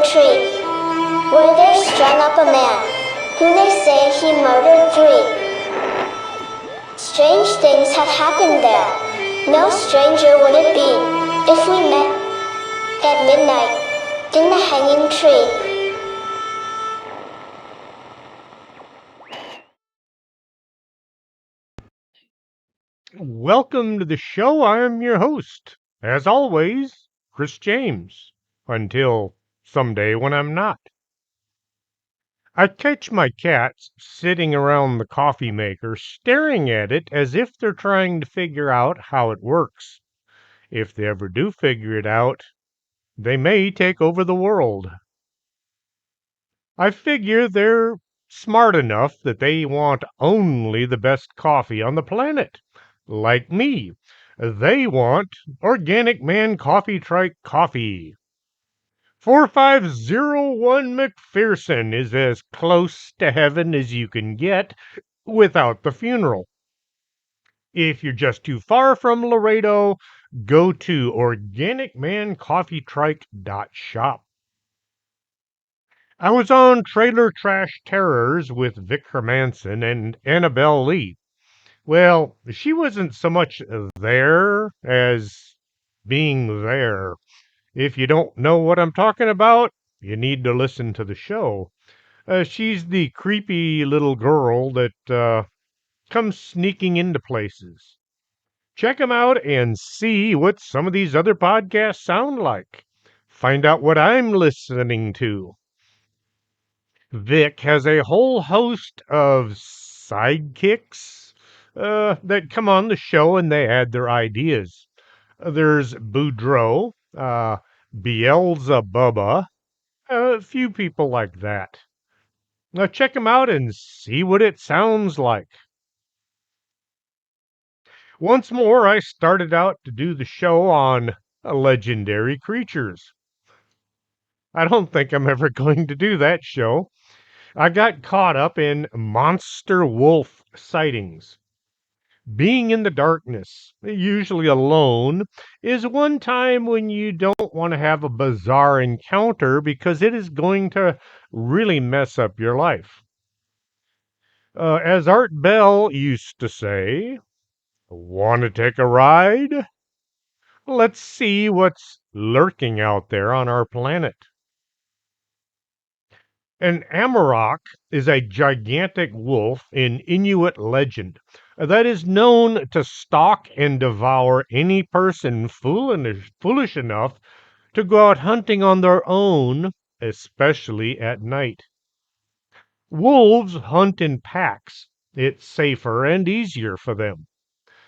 a tree, where there strung up a man, who they say he murdered 3. Strange things have happened there. No stranger would it be, if we met at midnight, in the hanging tree. Welcome to the show. I'm your host, as always, Chris James, until someday when I'm not. I catch my cats sitting around the coffee maker, staring at it as if they're trying to figure out how it works. If they ever do figure it out, they may take over the world. I figure they're smart enough that they want only the best coffee on the planet. Like me, they want Organic Man Coffee Trike Coffee. 4501 McPherson is as close to heaven as you can get without the funeral. If you're just too far from Laredo, go to organicmancoffeetrike.shop. I was on Trailer Trash Terrors with Vic Hermanson and Annabelle Lee. Well, she wasn't so much there as being there. If you don't know what I'm talking about, you need to listen to the show. She's the creepy little girl that comes sneaking into places. Check them out and see what some of these other podcasts sound like. Find out what I'm listening to. Vic has a whole host of sidekicks that come on the show and they add their ideas. There's Boudreaux, Beelzebubba, a few people like that. Now check them out and see what it sounds like. Once more, I started out to do the show on legendary creatures. I don't think I'm ever going to do that show. I got caught up in monster wolf sightings. Being in the darkness, usually alone, is one time when you don't want to have a bizarre encounter because it is going to really mess up your life. As Art Bell used to say, want to take a ride? Let's see what's lurking out there on our planet. An Amarok is a gigantic wolf in Inuit legend that is known to stalk and devour any person foolish enough to go out hunting on their own, especially at night. Wolves hunt in packs. It's safer and easier for them.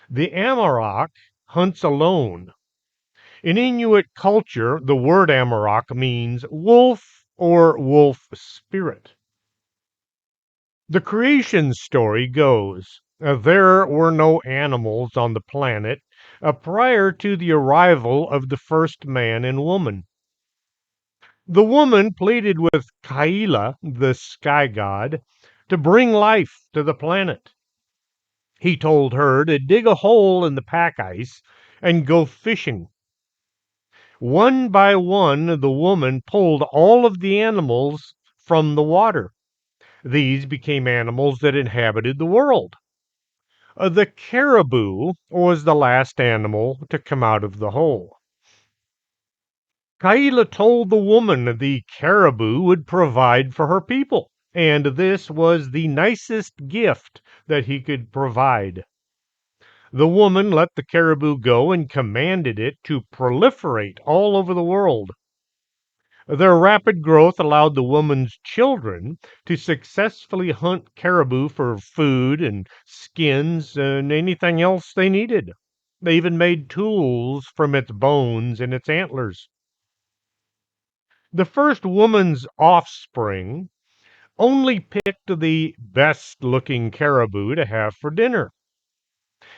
The Amarok hunts alone. In Inuit culture, the word Amarok means wolf or wolf spirit. The creation story goes there were no animals on the planet prior to the arrival of the first man and woman. The woman pleaded with Kaila, the sky god, to bring life to the planet. He told her to dig a hole in the pack ice and go fishing. One by one, the woman pulled all of the animals from the water. These became animals that inhabited the world. The caribou was the last animal to come out of the hole. Kaila told the woman the caribou would provide for her people, and this was the nicest gift that he could provide. The woman let the caribou go and commanded it to proliferate all over the world. Their rapid growth allowed the woman's children to successfully hunt caribou for food and skins and anything else they needed. They even made tools from its bones and its antlers. The first woman's offspring only picked the best looking caribou to have for dinner.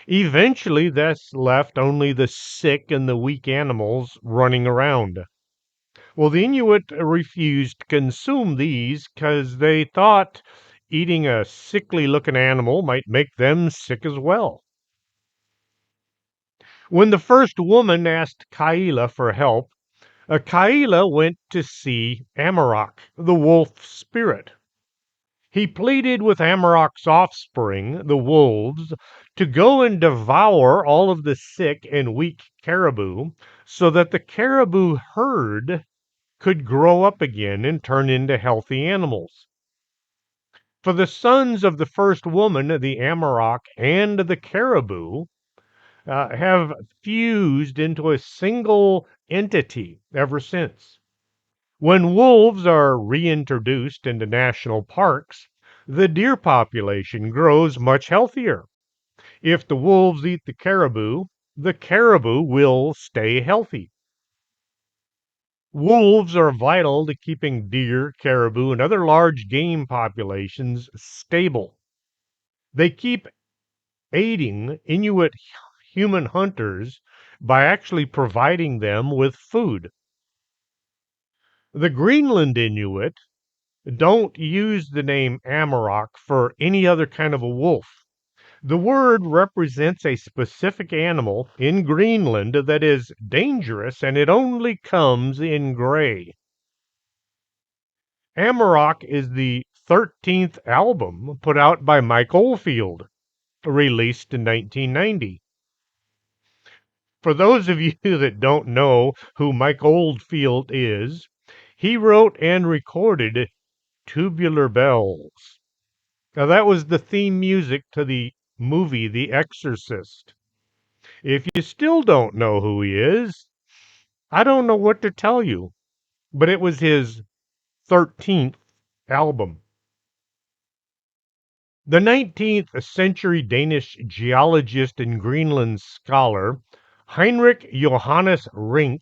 Eventually, this left only the sick and the weak animals running around. Well, the Inuit refused to consume these because they thought eating a sickly looking animal might make them sick as well. When the first woman asked Kaila for help, Kaila went to see Amarok, the wolf spirit. He pleaded with Amarok's offspring, the wolves, to go and devour all of the sick and weak caribou so that the caribou herd could grow up again and turn into healthy animals. For the sons of the first woman, the Amarok and the caribou, have fused into a single entity ever since. When wolves are reintroduced into national parks, the deer population grows much healthier. If the wolves eat the caribou will stay healthy. Wolves are vital to keeping deer, caribou, and other large game populations stable. They keep aiding Inuit human hunters by actually providing them with food. The Greenland Inuit don't use the name Amarok for any other kind of a wolf. The word represents a specific animal in Greenland that is dangerous and it only comes in gray. Amarok is the 13th album put out by Mike Oldfield, released in 1990. For those of you that don't know who Mike Oldfield is, he wrote and recorded Tubular Bells. Now, that was the theme music to the movie The Exorcist. If you still don't know who he is, I don't know what to tell you, but it was his 13th album. The 19th century Danish geologist and Greenland scholar Heinrich Johannes Rink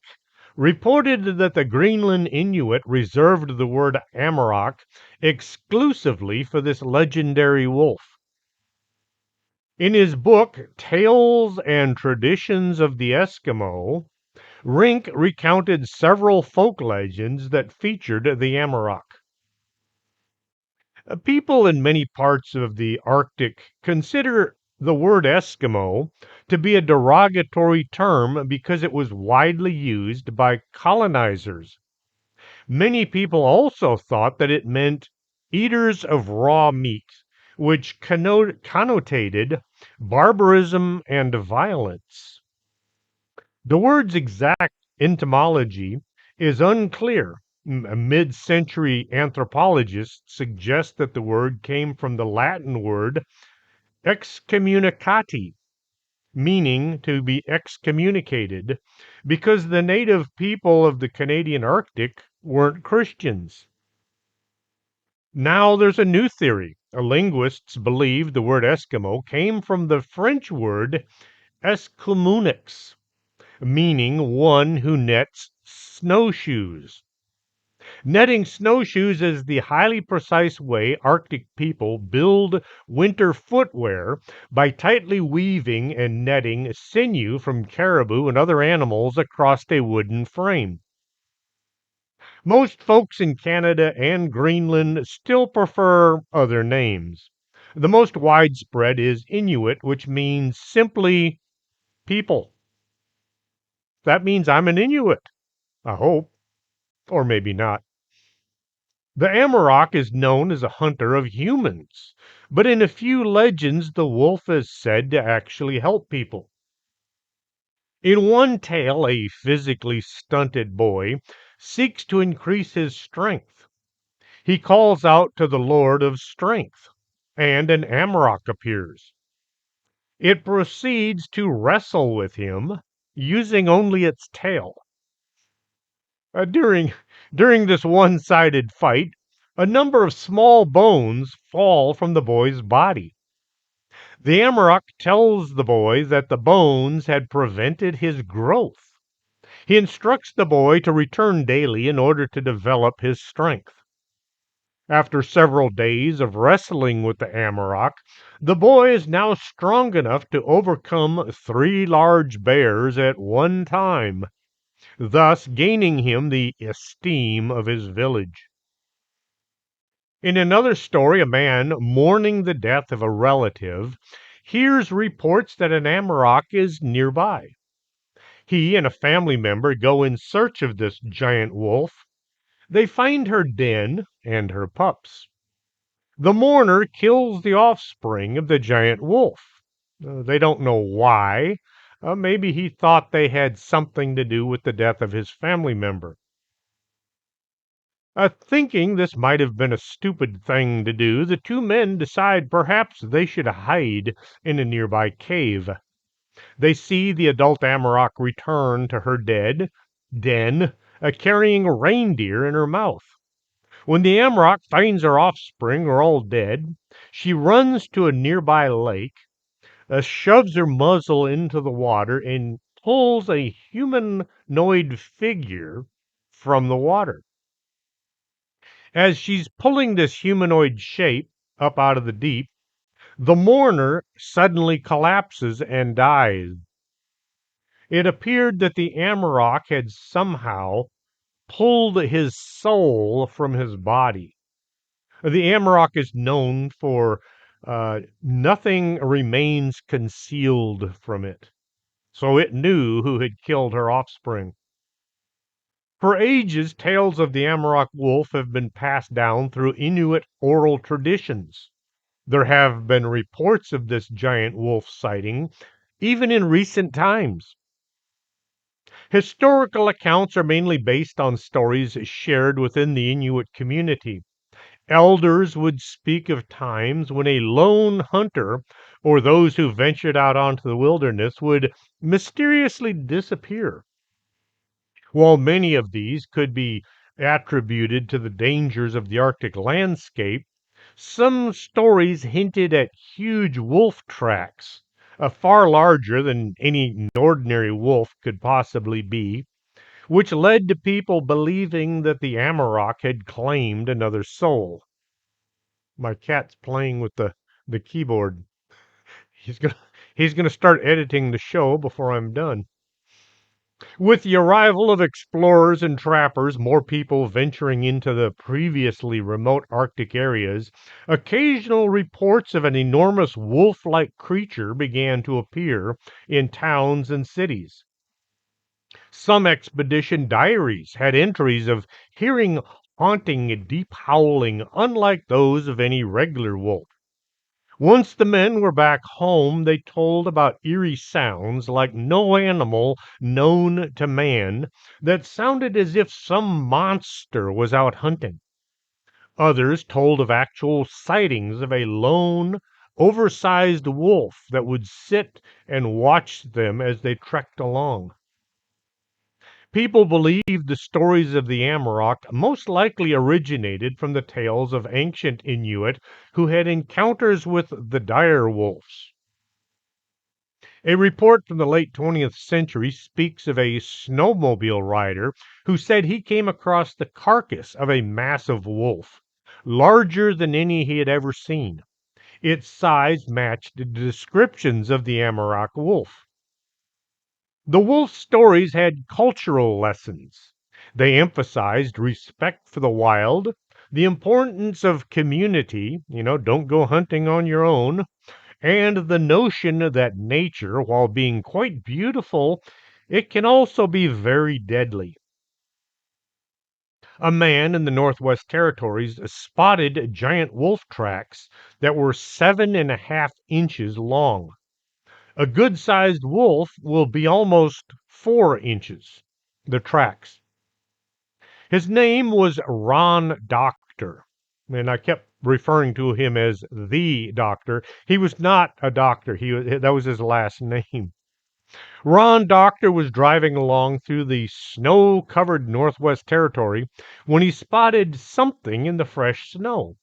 reported that the Greenland Inuit reserved the word Amarok exclusively for this legendary wolf. In his book, Tales and Traditions of the Eskimo, Rink recounted several folk legends that featured the Amarok. People in many parts of the Arctic consider the word Eskimo to be a derogatory term because it was widely used by colonizers. Many people also thought that it meant eaters of raw meat, which connotated barbarism and violence. The word's exact etymology is unclear. Mid century anthropologists suggest that the word came from the Latin word excommunicati, meaning to be excommunicated, because the native people of the Canadian Arctic weren't Christians. Now there's a new theory. Linguists believe the word Eskimo came from the French word escommunix, meaning one who nets snowshoes. Netting snowshoes is the highly precise way Arctic people build winter footwear by tightly weaving and netting sinew from caribou and other animals across a wooden frame. Most folks in Canada and Greenland still prefer other names. The most widespread is Inuit, which means simply people. That means I'm an Inuit, I hope, or maybe not. The Amarok is known as a hunter of humans, but in a few legends, the wolf is said to actually help people. In one tale, a physically stunted boy seeks to increase his strength. He calls out to the Lord of Strength, and an Amarok appears. It proceeds to wrestle with him, using only its tail. During this one-sided fight, a number of small bones fall from the boy's body. The Amarok tells the boy that the bones had prevented his growth. He instructs the boy to return daily in order to develop his strength. After several days of wrestling with the Amarok, the boy is now strong enough to overcome 3 large bears at one time, thus gaining him the esteem of his village. In another story, a man mourning the death of a relative hears reports that an Amarok is nearby. He and a family member go in search of this giant wolf. They find her den and her pups. The mourner kills the offspring of the giant wolf. They don't know why. Maybe he thought they had something to do with the death of his family member. Thinking this might have been a stupid thing to do, the two men decide perhaps they should hide in a nearby cave. They see the adult Amarok return to her den, carrying a reindeer in her mouth. When the Amarok finds her offspring are all dead, she runs to a nearby lake, shoves her muzzle into the water, and pulls a humanoid figure from the water. As she's pulling this humanoid shape up out of the deep, the mourner suddenly collapses and dies. It appeared that the Amarok had somehow pulled his soul from his body. The Amarok is known for nothing remains concealed from it. So it knew who had killed her offspring. For ages, tales of the Amarok wolf have been passed down through Inuit oral traditions. There have been reports of this giant wolf sighting even in recent times. Historical accounts are mainly based on stories shared within the Inuit community. Elders would speak of times when a lone hunter or those who ventured out onto the wilderness would mysteriously disappear. While many of these could be attributed to the dangers of the Arctic landscape, some stories hinted at huge wolf tracks, far larger than any ordinary wolf could possibly be, which led to people believing that the Amarok had claimed another soul. My cat's playing with the keyboard. He's gonna he's gonna start editing the show before I'm done. With the arrival of explorers and trappers, more people venturing into the previously remote Arctic areas, occasional reports of an enormous wolf-like creature began to appear in towns and cities. Some expedition diaries had entries of hearing haunting, deep howling, unlike those of any regular wolf. Once the men were back home, they told about eerie sounds like no animal known to man that sounded as if some monster was out hunting. Others told of actual sightings of a lone, oversized wolf that would sit and watch them as they trekked along. People believe the stories of the Amarok most likely originated from the tales of ancient Inuit who had encounters with the dire wolves. A report from the late 20th century speaks of a snowmobile rider who said he came across the carcass of a massive wolf, larger than any he had ever seen. Its size matched the descriptions of the Amarok wolf. The wolf stories had cultural lessons. They emphasized respect for the wild, the importance of community, don't go hunting on your own, and the notion that nature, while being quite beautiful, it can also be very deadly. A man in the Northwest Territories spotted giant wolf tracks that were 7.5 inches long. A good sized wolf will be almost 4 inches, the tracks. His name was Ron Doctor, and I kept referring to him as the doctor. He was not a doctor, that was his last name. Ron Doctor was driving along through the snow covered Northwest Territory when he spotted something in the fresh snow.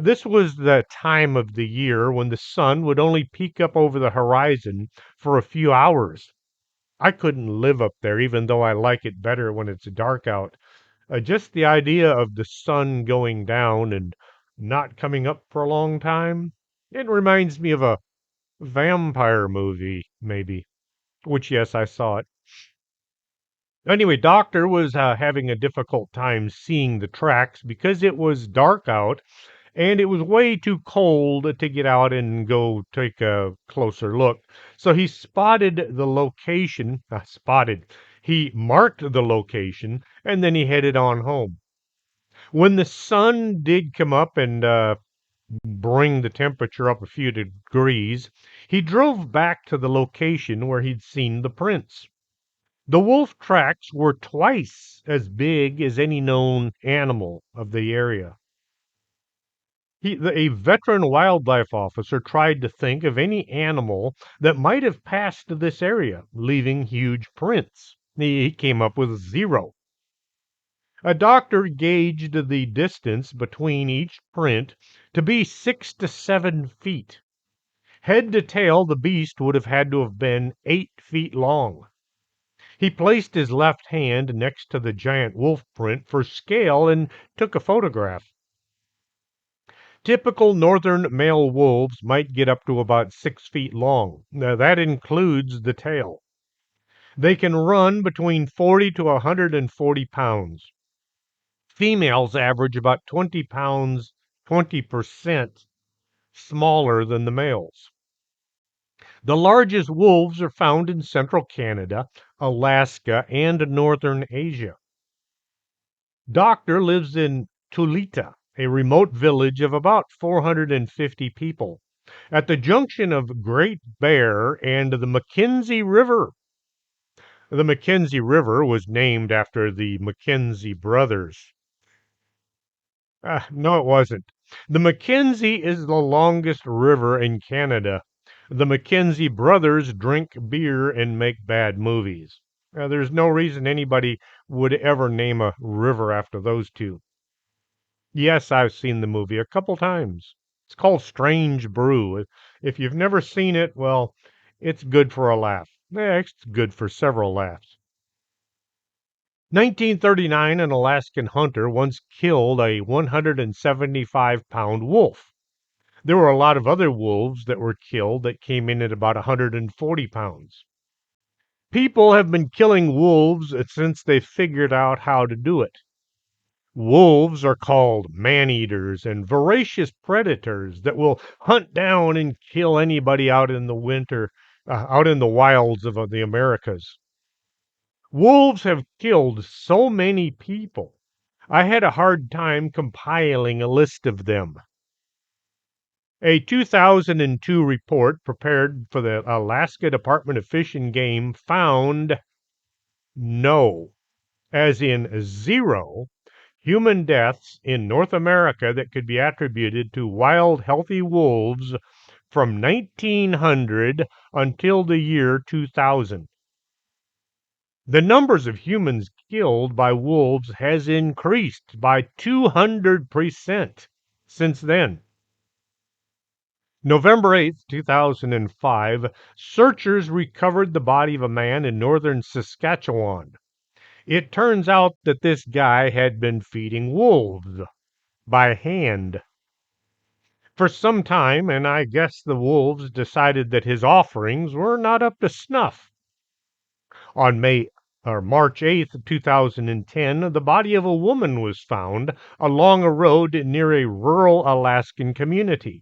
This was the time of the year when the sun would only peek up over the horizon for a few hours. I couldn't live up there, even though I like it better when it's dark out. Just the idea of the sun going down and not coming up for a long time, it reminds me of a vampire movie, maybe, which, yes, I saw it. Anyway, Doctor was having a difficult time seeing the tracks because it was dark out and it was way too cold to get out and go take a closer look. So he spotted the location, he marked the location, and then he headed on home. When the sun did come up and bring the temperature up a few degrees, he drove back to the location where he'd seen the prints. The wolf tracks were twice as big as any known animal of the area. A veteran wildlife officer tried to think of any animal that might have passed this area, leaving huge prints. He came up with zero. A doctor gauged the distance between each print to be 6 to 7 feet. Head to tail, the beast would have had to have been 8 feet long. He placed his left hand next to the giant wolf print for scale and took a photograph. Typical northern male wolves might get up to about 6 feet long. Now, that includes the tail. They can run between 40 to 140 pounds. Females average about 20 pounds, 20% smaller than the males. The largest wolves are found in central Canada, Alaska, and northern Asia. Doctor lives in Tulita, a remote village of about 450 people, at the junction of Great Bear and the Mackenzie River. The Mackenzie River was named after the Mackenzie brothers. No, it wasn't. The Mackenzie is the longest river in Canada. The Mackenzie brothers drink beer and make bad movies. There's no reason anybody would ever name a river after those two. Yes, I've seen the movie a couple times. It's called Strange Brew. If you've never seen it, well, it's good for a laugh. It's good for several laughs. 1939, an Alaskan hunter once killed a 175-pound wolf. There were a lot of other wolves that were killed that came in at about 140 pounds. People have been killing wolves since they figured out how to do it. Wolves are called man-eaters and voracious predators that will hunt down and kill anybody out in the winter, out in the wilds of the Americas. Wolves have killed so many people. I had a hard time compiling a list of them. A 2002 report prepared for the Alaska Department of Fish and Game found no, as in zero, human deaths in North America that could be attributed to wild, healthy wolves from 1900 until the year 2000. The numbers of humans killed by wolves has increased by 200% since then. November 8th, 2005, searchers recovered the body of a man in northern Saskatchewan. It turns out that this guy had been feeding wolves by hand for some time, and I guess the wolves decided that his offerings were not up to snuff. On March 8th, 2010, the body of a woman was found along a road near a rural Alaskan community.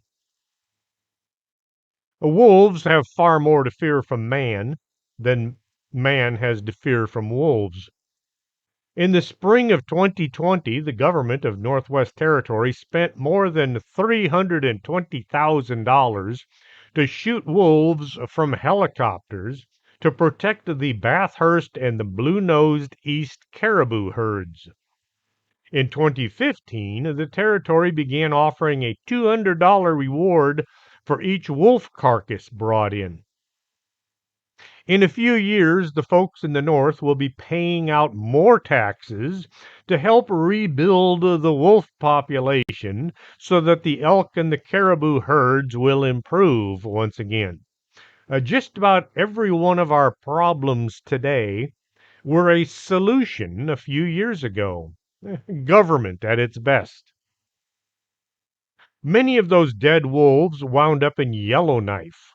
Wolves have far more to fear from man than man has to fear from wolves. In the spring of 2020, the government of Northwest Territories spent more than $320,000 to shoot wolves from helicopters to protect the Bathurst and the blue-nosed East caribou herds. In 2015, the territory began offering a $200 reward for each wolf carcass brought in. In a few years, the folks in the north will be paying out more taxes to help rebuild the wolf population so that the elk and the caribou herds will improve once again. Just about every one of our problems today were a solution a few years ago. Government at its best. Many of those dead wolves wound up in Yellowknife.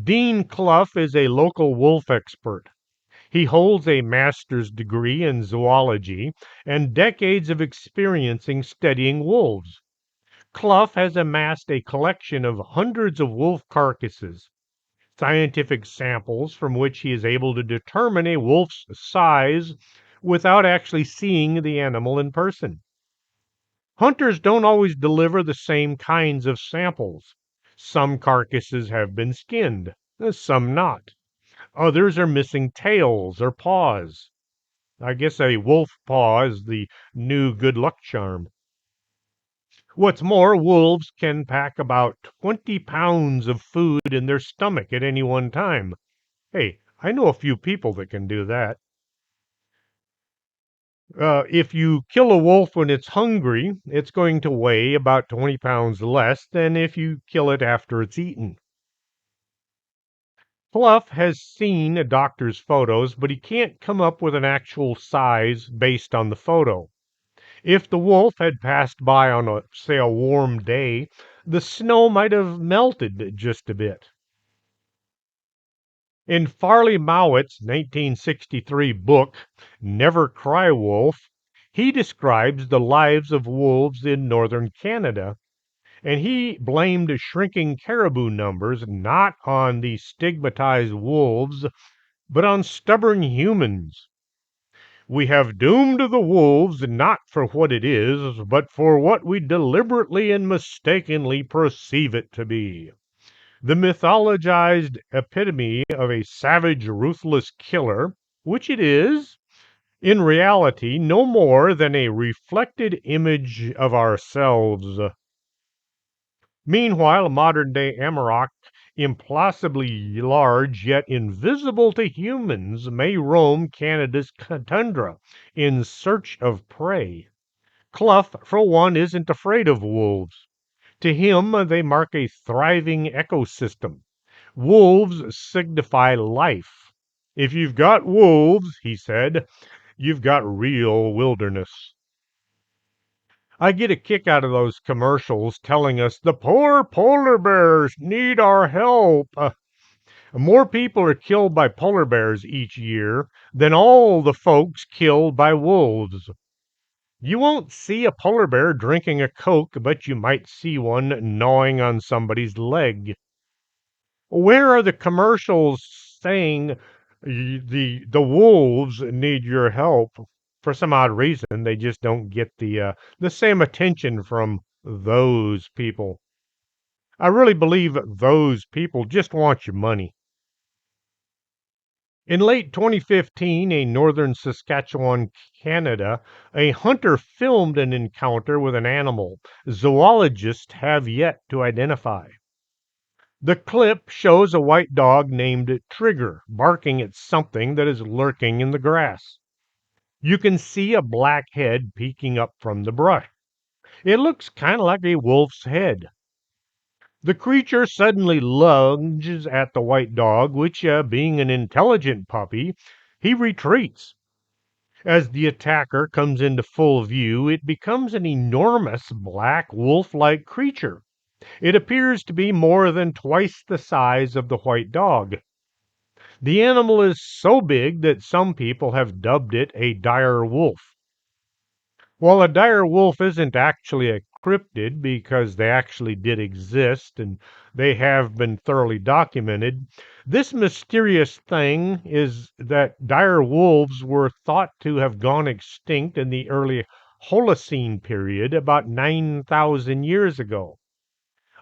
Dean Clough is a local wolf expert. He holds a master's degree in zoology and decades of experience in studying wolves. Clough has amassed a collection of hundreds of wolf carcasses, scientific samples from which he is able to determine a wolf's size without actually seeing the animal in person. Hunters don't always deliver the same kinds of samples. Some carcasses have been skinned, some not. Others are missing tails or paws. I guess a wolf paw is the new good luck charm. What's more, wolves can pack about 20 pounds of food in their stomach at any one time. Hey, I know a few people that can do that. If you kill a wolf when it's hungry, it's going to weigh about 20 pounds less than if you kill it after it's eaten. Clough has seen a doctor's photos, but he can't come up with an actual size based on the photo. If the wolf had passed by on say, a warm day, the snow might have melted just a bit. In Farley Mowatt's 1963 book, Never Cry Wolf, he describes the lives of wolves in northern Canada, and he blamed shrinking caribou numbers not on the stigmatized wolves, but on stubborn humans. We have doomed the wolves not for what it is, but for what we deliberately and mistakenly perceive it to be. The mythologized epitome of a savage, ruthless killer, which it is, in reality, no more than a reflected image of ourselves. Meanwhile, modern-day Amarok, impossibly large yet invisible to humans, may roam Canada's tundra in search of prey. Clough, for one, isn't afraid of wolves. To him, they mark a thriving ecosystem. Wolves signify life. If you've got wolves, he said, you've got real wilderness. I get a kick out of those commercials telling us the poor polar bears need our help. More people are killed by polar bears each year than all the folks killed by wolves. You won't see a polar bear drinking a Coke, but you might see one gnawing on somebody's leg. Where are the commercials saying the wolves need your help? For some odd reason, they just don't get the same attention from those people. I really believe those people just want your money. In late 2015, in northern Saskatchewan, Canada, a hunter filmed an encounter with an animal zoologists have yet to identify. The clip shows a white dog named Trigger barking at something that is lurking in the grass. You can see a black head peeking up from the brush. It looks kind of like a wolf's head. The creature suddenly lunges at the white dog, which, being an intelligent puppy, he retreats. As the attacker comes into full view, it becomes an enormous black wolf-like creature. It appears to be more than twice the size of the white dog. The animal is so big that some people have dubbed it a dire wolf. While a dire wolf isn't actually a cryptid because they actually did exist and they have been thoroughly documented, this mysterious thing is that dire wolves were thought to have gone extinct in the early Holocene period about 9,000 years ago.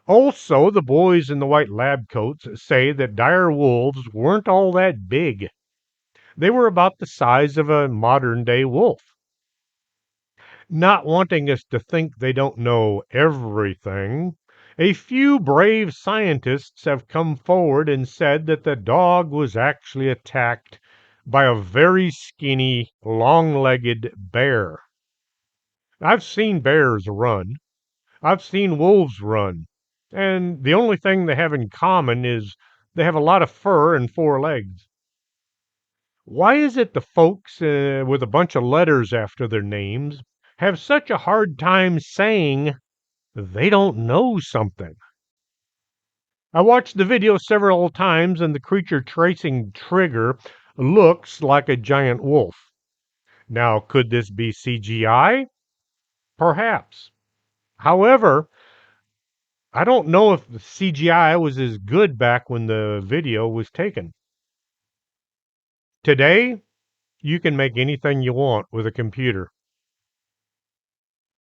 Also, the boys in the white lab coats say that dire wolves weren't all that big. They were about the size of a modern-day wolf. Not wanting us to think they don't know everything, a few brave scientists have come forward and said that the dog was actually attacked by a very skinny, long-legged bear. I've seen bears run. I've seen wolves run. And the only thing they have in common is they have a lot of fur and four legs. Why is it the folks with a bunch of letters after their names have such a hard time saying they don't know something? I watched the video several times, and the creature tracing Trigger looks like a giant wolf. Now, could this be CGI? Perhaps. However, I don't know if the CGI was as good back when the video was taken. Today, you can make anything you want with a computer.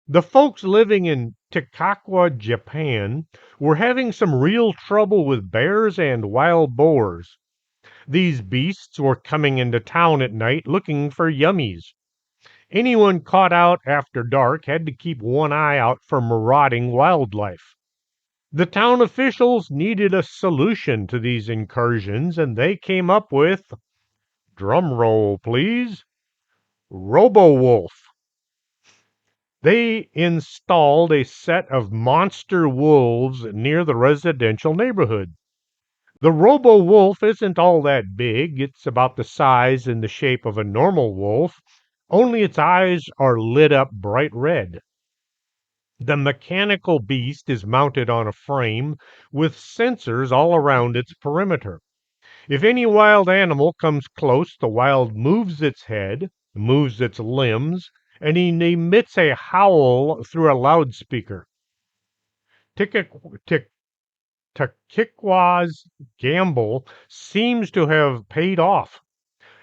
The folks living in Takakwa, Japan, were having some real trouble with bears and wild boars. These beasts were coming into town at night looking for yummies. Anyone caught out after dark had to keep one eye out for marauding wildlife. The town officials needed a solution to these incursions, and they came up with, drum roll please, RoboWolf. They installed a set of monster wolves near the residential neighborhood. The RoboWolf isn't all that big. It's about the size and the shape of a normal wolf, only its eyes are lit up bright red. The mechanical beast is mounted on a frame with sensors all around its perimeter. If any wild animal comes close, the wild moves its head, moves its limbs, and he emits a howl through a loudspeaker. Takikwa's gamble seems to have paid off.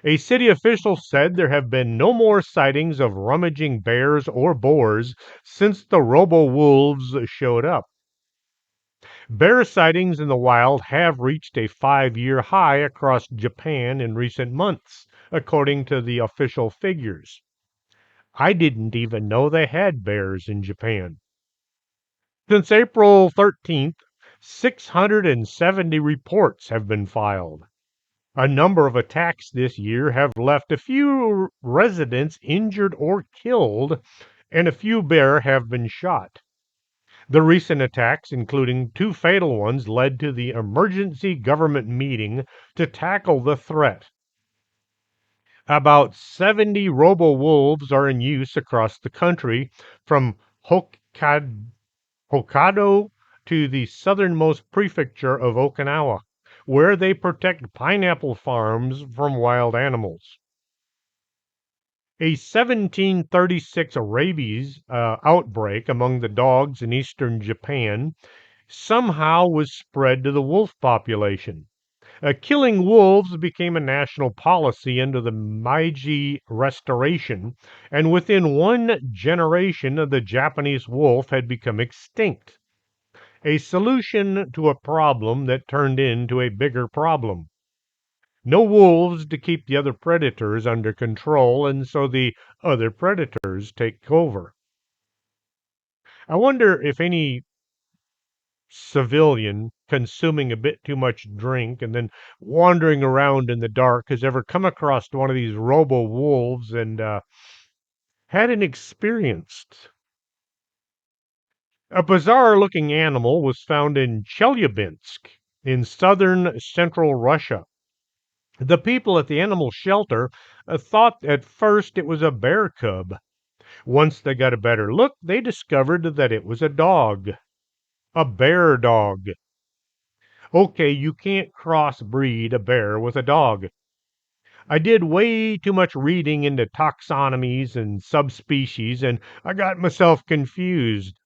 A city official said there have been no more sightings of rummaging bears or boars since the robo-wolves showed up. Bear sightings in the wild have reached a 5-year high across Japan in recent months, according to the official figures. I didn't even know they had bears in Japan. Since April 13th, 670 reports have been filed. A number of attacks this year have left a few residents injured or killed, and a few bear have been shot. The recent attacks, including 2 fatal ones, led to the emergency government meeting to tackle the threat. About 70 robo-wolves are in use across the country, from Hokkaido to the southernmost prefecture of Okinawa, where they protect pineapple farms from wild animals. A 1736 rabies outbreak among the dogs in eastern Japan somehow was spread to the wolf population. Killing wolves became a national policy under the Meiji Restoration, and within 1 generation the Japanese wolf had become extinct. A solution to a problem that turned into a bigger problem. No wolves to keep the other predators under control, and so the other predators take over. I wonder if any civilian consuming a bit too much drink and then wandering around in the dark has ever come across one of these robo wolves and had an experience. A bizarre looking animal was found in Chelyabinsk in southern central Russia. The people at the animal shelter thought at first it was a bear cub. Once they got a better look, they discovered that it was a dog. A bear dog. Okay, you can't crossbreed a bear with a dog. I did way too much reading into taxonomies and subspecies, and I got myself confused.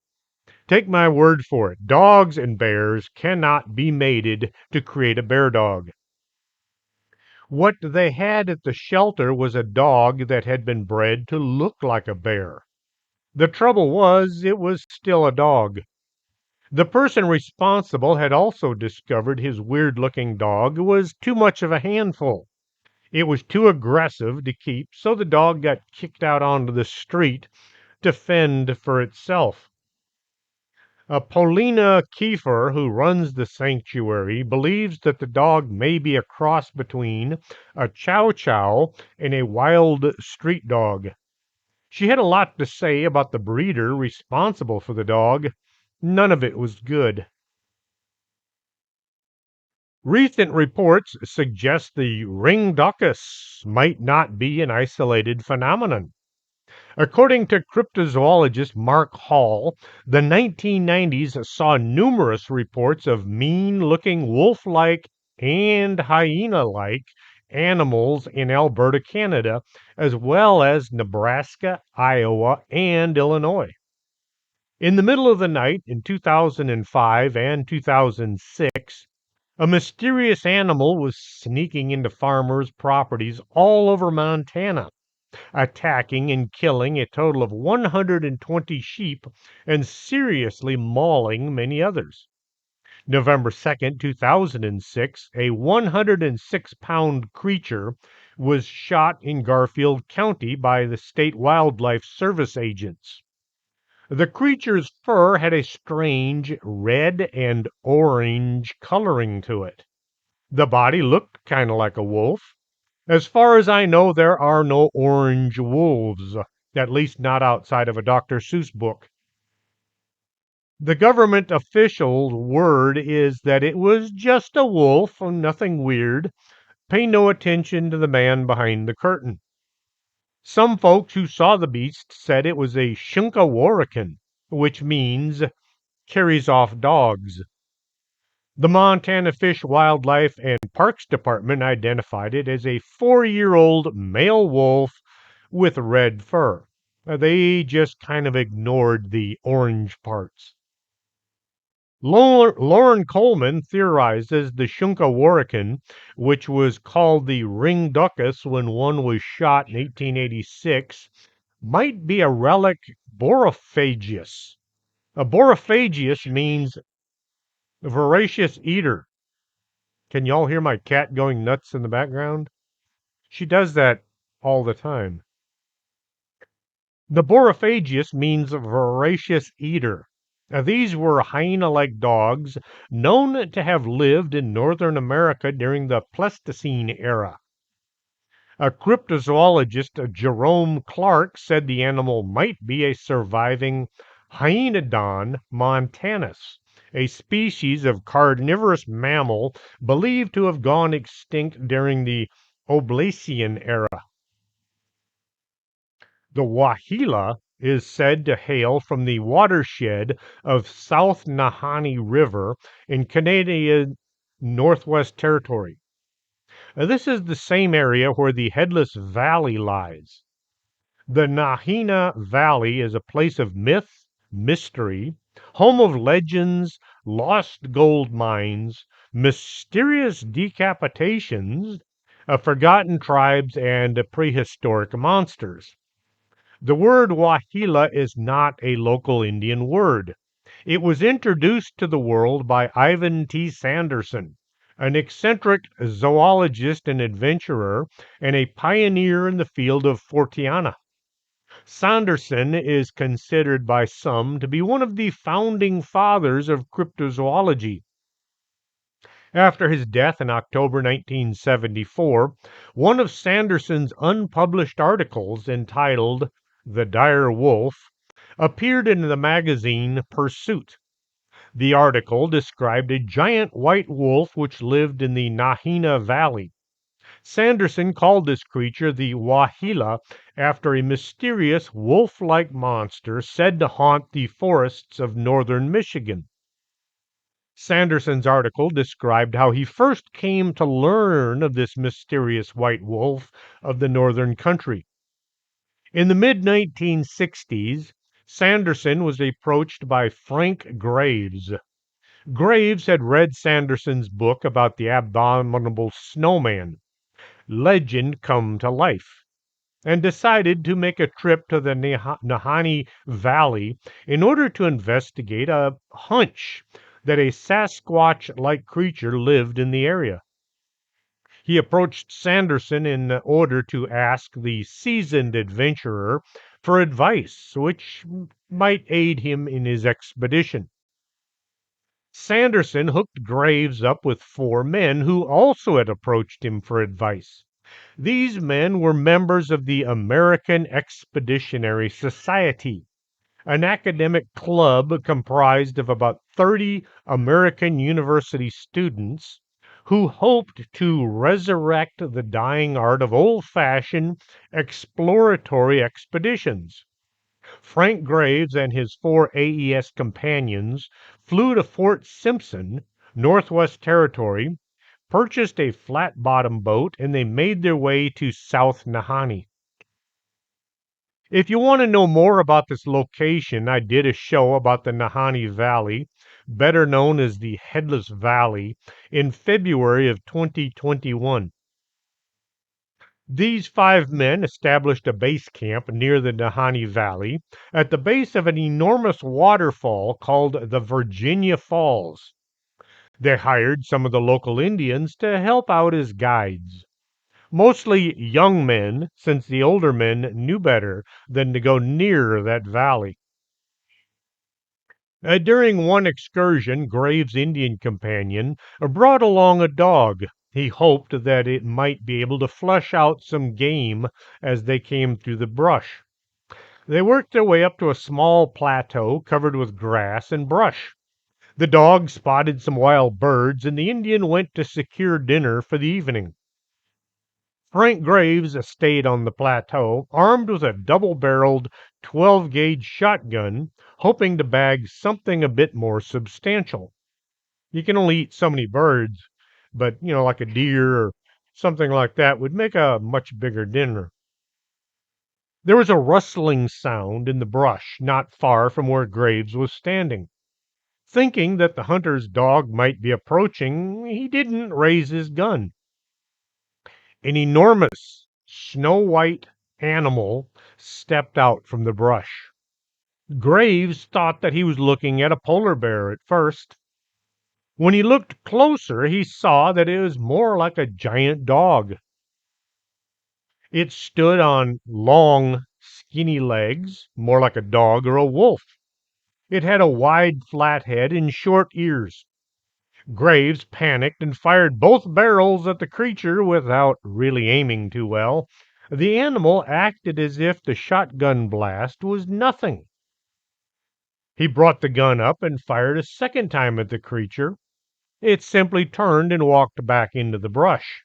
Take my word for it, dogs and bears cannot be mated to create a bear dog. What they had at the shelter was a dog that had been bred to look like a bear. The trouble was, it was still a dog. The person responsible had also discovered his weird-looking dog was too much of a handful. It was too aggressive to keep, so the dog got kicked out onto the street to fend for itself. Paulina Kiefer, who runs the sanctuary, believes that the dog may be a cross between a Chow Chow and a wild street dog. She had a lot to say about the breeder responsible for the dog. None of it was good. Recent reports suggest the ringdocus might not be an isolated phenomenon. According to cryptozoologist Mark Hall, the 1990s saw numerous reports of mean-looking wolf-like and hyena-like animals in Alberta, Canada, as well as Nebraska, Iowa, and Illinois. In the middle of the night in 2005 and 2006, a mysterious animal was sneaking into farmers' properties all over Montana, attacking and killing a total of 120 sheep and seriously mauling many others. November 2nd, 2006, a 106-pound creature was shot in Garfield County by the state wildlife service agents. The creature's fur had a strange red and orange coloring to it. The body looked kind of like a wolf. As far as I know, there are no orange wolves, at least not outside of a Dr. Seuss book. The government official's word is that it was just a wolf, nothing weird. Pay no attention to the man behind the curtain. Some folks who saw the beast said it was a Shunkaworakan, which means carries off dogs. The Montana Fish, Wildlife, and Parks Department identified it as a 4-year-old male wolf with red fur. They just kind of ignored the orange parts. Lauren Coleman theorizes the Shunkaworakan, which was called the ringduckus when one was shot in 1886, might be a relic Borophagus. A Borophagus means voracious eater. Can y'all hear my cat going nuts in the background? She does that all the time. The Borophagus means voracious eater. Now, these were hyena-like dogs known to have lived in northern America during the Pleistocene era. A cryptozoologist, Jerome Clark, said the animal might be a surviving Hyenodon montanus, a species of carnivorous mammal believed to have gone extinct during the Oblacian era. The Wahila is said to hail from the watershed of South Nahanni River in Canadian Northwest Territory. This is the same area where the Headless Valley lies. The Nahina Valley is a place of myth, mystery, home of legends, lost gold mines, mysterious decapitations, forgotten tribes, and prehistoric monsters. The word Wahila is not a local Indian word. It was introduced to the world by Ivan T. Sanderson, an eccentric zoologist and adventurer, and a pioneer in the field of Forteana. Sanderson is considered by some to be one of the founding fathers of cryptozoology. After his death in October 1974, one of Sanderson's unpublished articles entitled The Dire Wolf appeared in the magazine Pursuit. The article described a giant white wolf which lived in the Nahina Valley. Sanderson called this creature the Wahila after a mysterious wolf-like monster said to haunt the forests of northern Michigan. Sanderson's article described how he first came to learn of this mysterious white wolf of the northern country. In the mid-1960s, Sanderson was approached by Frank Graves. Graves had read Sanderson's book about the abominable snowman, legend come to life, and decided to make a trip to the Nahanni Valley in order to investigate a hunch that a Sasquatch-like creature lived in the area. He approached Sanderson in order to ask the seasoned adventurer for advice which might aid him in his expedition. Sanderson hooked Graves up with 4 men who also had approached him for advice. These men were members of the American Expeditionary Society, an academic club comprised of about 30 American university students who hoped to resurrect the dying art of old-fashioned exploratory expeditions. Frank Graves and his 4 AES companions flew to Fort Simpson, Northwest Territory, purchased a flat-bottom boat, and they made their way to South Nahanni. If you want to know more about this location, I did a show about the Nahanni Valley, better known as the Headless Valley, in February of 2021. These 5 men established a base camp near the Nahanni Valley at the base of an enormous waterfall called the Virginia Falls. They hired some of the local Indians to help out as guides. Mostly young men, since the older men knew better than to go near that valley. During one excursion, Graves' Indian companion brought along a dog. He hoped that it might be able to flush out some game as they came through the brush. They worked their way up to a small plateau covered with grass and brush. The dog spotted some wild birds, and the Indian went to secure dinner for the evening. Frank Graves stayed on the plateau, armed with a double-barreled 12-gauge shotgun, hoping to bag something a bit more substantial. You can only eat so many birds, but, like a deer or something like that would make a much bigger dinner. There was a rustling sound in the brush not far from where Graves was standing. Thinking that the hunter's dog might be approaching, he didn't raise his gun. An enormous, snow-white animal stepped out from the brush. Graves thought that he was looking at a polar bear at first. When he looked closer, he saw that it was more like a giant dog. It stood on long, skinny legs, more like a dog or a wolf. It had a wide, flat head and short ears. Graves panicked and fired both barrels at the creature without really aiming too well. The animal acted as if the shotgun blast was nothing. He brought the gun up and fired a second time at the creature. It simply turned and walked back into the brush.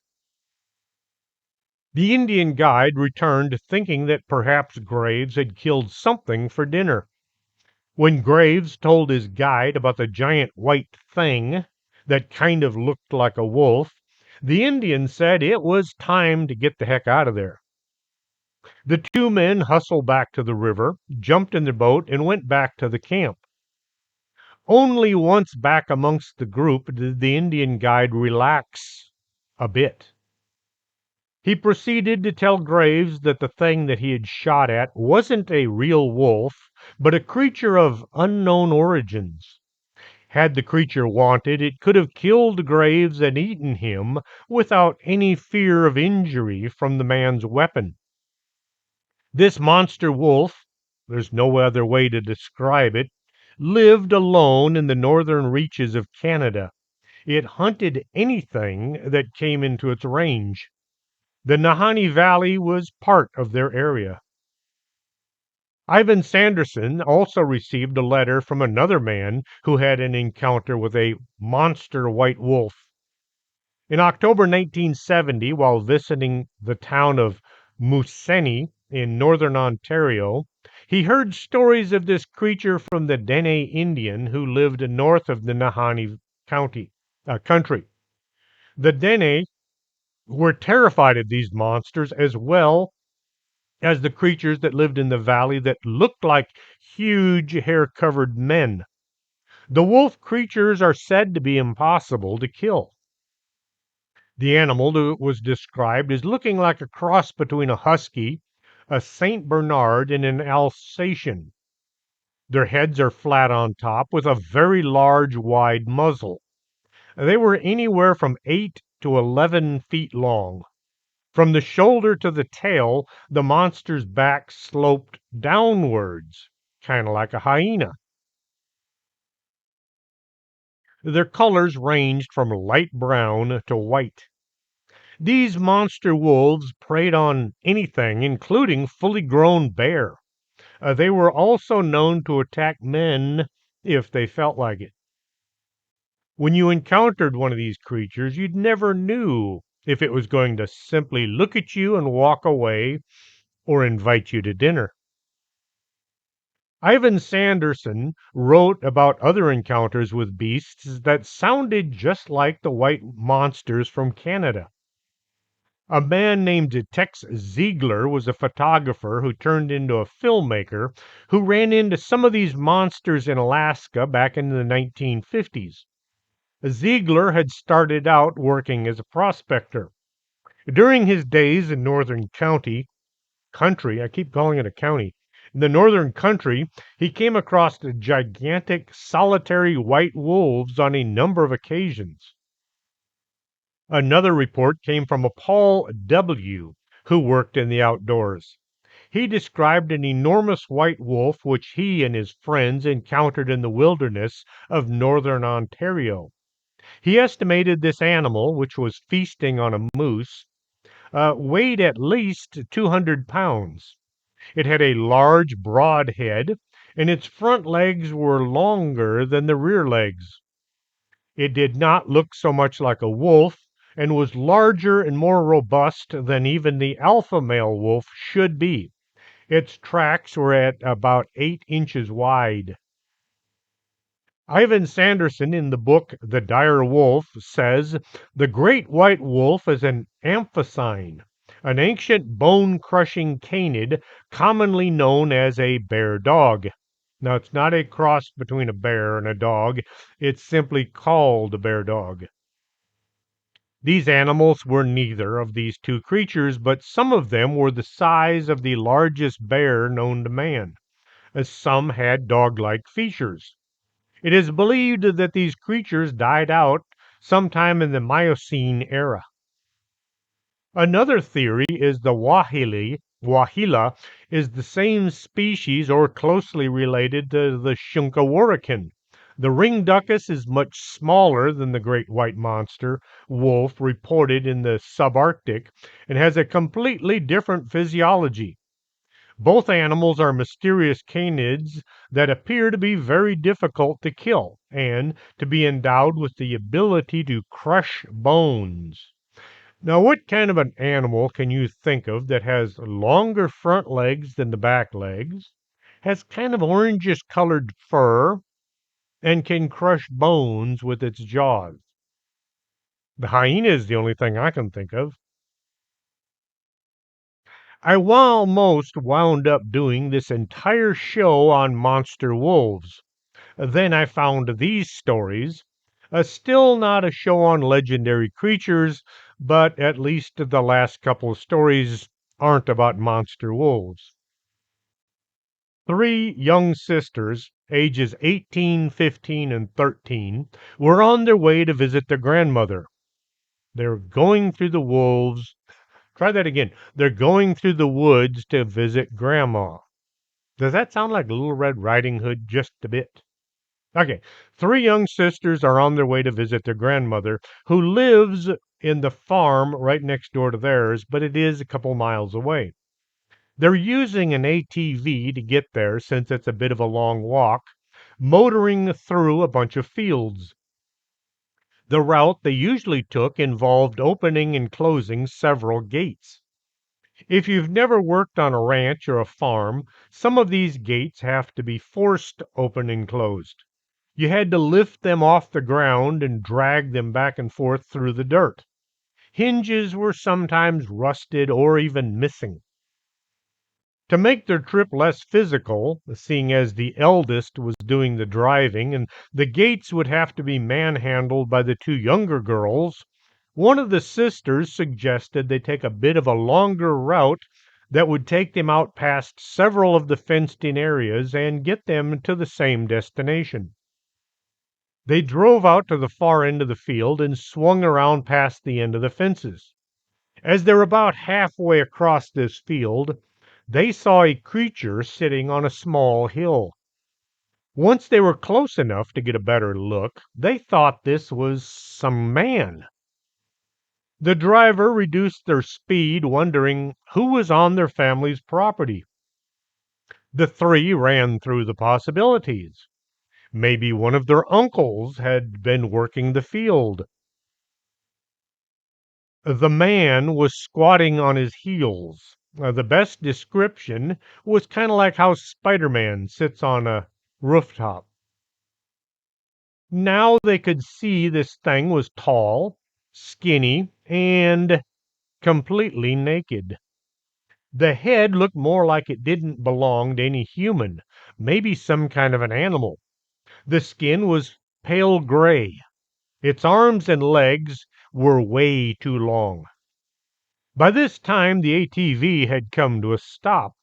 The Indian guide returned thinking that perhaps Graves had killed something for dinner. When Graves told his guide about the giant white thing that kind of looked like a wolf, the Indian said it was time to get the heck out of there. The 2 men hustled back to the river, jumped in the boat, and went back to the camp. Only once back amongst the group did the Indian guide relax a bit. He proceeded to tell Graves that the thing that he had shot at wasn't a real wolf, but a creature of unknown origins. Had the creature wanted, it could have killed Graves and eaten him without any fear of injury from the man's weapon. This monster wolf, there's no other way to describe it, lived alone in the northern reaches of Canada. It hunted anything that came into its range. The Nahanni Valley was part of their area. Ivan Sanderson also received a letter from another man who had an encounter with a monster white wolf. In October 1970, while visiting the town of Moosonee in northern Ontario, he heard stories of this creature from the Dene Indian who lived north of the Nahanni country. The Dene were terrified of these monsters as well as the creatures that lived in the valley that looked like huge hair-covered men. The wolf creatures are said to be impossible to kill. The animal was described as looking like a cross between a husky, a Saint Bernard, and an Alsatian. Their heads are flat on top with a very large, wide muzzle. They were anywhere from 8 to 11 feet long. From the shoulder to the tail, the monster's back sloped downwards, kind of like a hyena. Their colors ranged from light brown to white. These monster wolves preyed on anything, including fully grown bear. They were also known to attack men if they felt like it. When you encountered one of these creatures, you never knew if it was going to simply look at you and walk away or invite you to dinner. Ivan Sanderson wrote about other encounters with beasts that sounded just like the white monsters from Canada. A man named Tex Ziegler was a photographer who turned into a filmmaker who ran into some of these monsters in Alaska back in the 1950s. Ziegler had started out working as a prospector. During his days in Northern Country, I keep calling it a county, in the Northern Country, he came across the gigantic solitary white wolves on a number of occasions. Another report came from a Paul W., who worked in the outdoors. He described an enormous white wolf which he and his friends encountered in the wilderness of northern Ontario. He estimated this animal, which was feasting on a moose, weighed at least 200 pounds. It had a large, broad head, and its front legs were longer than the rear legs. It did not look so much like a wolf and was larger and more robust than even the alpha male wolf should be. Its tracks were at about 8 inches wide. Ivan Sanderson, in the book The Dire Wolf, says the great white wolf is an amphictyne, an ancient bone crushing canid commonly known as a bear dog. Now, it's not a cross between a bear and a dog, it's simply called a bear dog. These animals were neither of these two creatures, but some of them were the size of the largest bear known to man, as some had dog like features. It is believed that these creatures died out sometime in the Miocene era. Another theory is the Wahila is the same species or closely related to the Shunkawarrican. The ringduckus is much smaller than the great white monster wolf reported in the subarctic and has a completely different physiology. Both animals are mysterious canids that appear to be very difficult to kill and to be endowed with the ability to crush bones. Now, what kind of an animal can you think of that has longer front legs than the back legs, has kind of orangish colored fur, and can crush bones with its jaws? The hyena is the only thing I can think of. I almost wound up doing this entire show on monster wolves. Then I found these stories. Still not a show on legendary creatures, but at least the last couple of stories aren't about monster wolves. Three young sisters, ages 18, 15, and 13, were on their way to visit their grandmother. They're going through the wolves. Try that again. They're going through the woods to visit Grandma. Does that sound like Little Red Riding Hood just a bit? Okay, three young sisters are on their way to visit their grandmother, who lives in the farm right next door to theirs, but it is a couple miles away. They're using an ATV to get there since it's a bit of a long walk, motoring through a bunch of fields. The route they usually took involved opening and closing several gates. If you've never worked on a ranch or a farm, some of these gates have to be forced open and closed. You had to lift them off the ground and drag them back and forth through the dirt. Hinges were sometimes rusted or even missing. To make their trip less physical, seeing as the eldest was doing the driving and the gates would have to be manhandled by the two younger girls, one of the sisters suggested they take a bit of a longer route that would take them out past several of the fenced-in areas and get them to the same destination. They drove out to the far end of the field and swung around past the end of the fences. As they're about halfway across this field, they saw a creature sitting on a small hill. Once they were close enough to get a better look, they thought this was some man. The driver reduced their speed, wondering who was on their family's property. The three ran through the possibilities. Maybe one of their uncles had been working the field. The man was squatting on his heels. The best description was kind of like how Spider-Man sits on a rooftop. Now they could see this thing was tall, skinny, and completely naked. The head looked more like it didn't belong to any human, maybe some kind of an animal. The skin was pale gray. Its arms and legs were way too long. By this time, the ATV had come to a stop.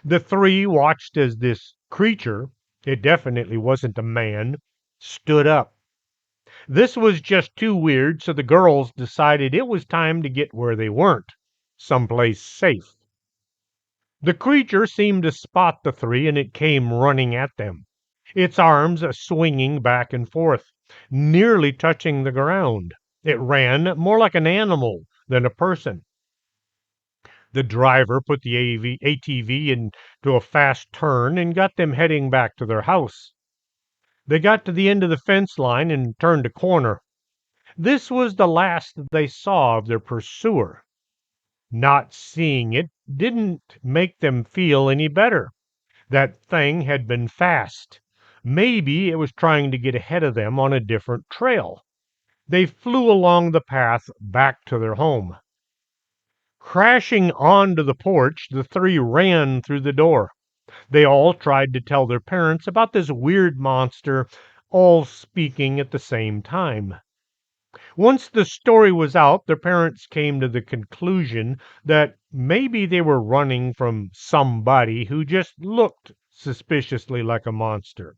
The three watched as this creature, it definitely wasn't a man, stood up. This was just too weird, so the girls decided it was time to get where they weren't, someplace safe. The creature seemed to spot the three, and it came running at them, its arms swinging back and forth, nearly touching the ground. It ran more like an animal than a person. The driver put the ATV into a fast turn and got them heading back to their house. They got to the end of the fence line and turned a corner. This was the last that they saw of their pursuer. Not seeing it didn't make them feel any better. That thing had been fast. Maybe it was trying to get ahead of them on a different trail. They flew along the path back to their home. Crashing onto the porch, the three ran through the door. They all tried to tell their parents about this weird monster, all speaking at the same time. Once the story was out, their parents came to the conclusion that maybe they were running from somebody who just looked suspiciously like a monster.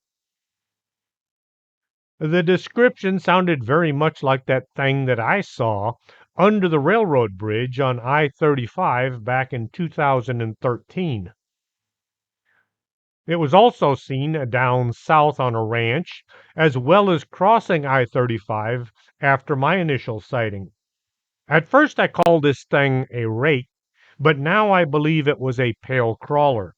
The description sounded very much like that thing that I saw under the railroad bridge on I-35 back in 2013. It was also seen down south on a ranch, as well as crossing I-35 after my initial sighting. At first I called this thing a rake, but now I believe it was a pale crawler.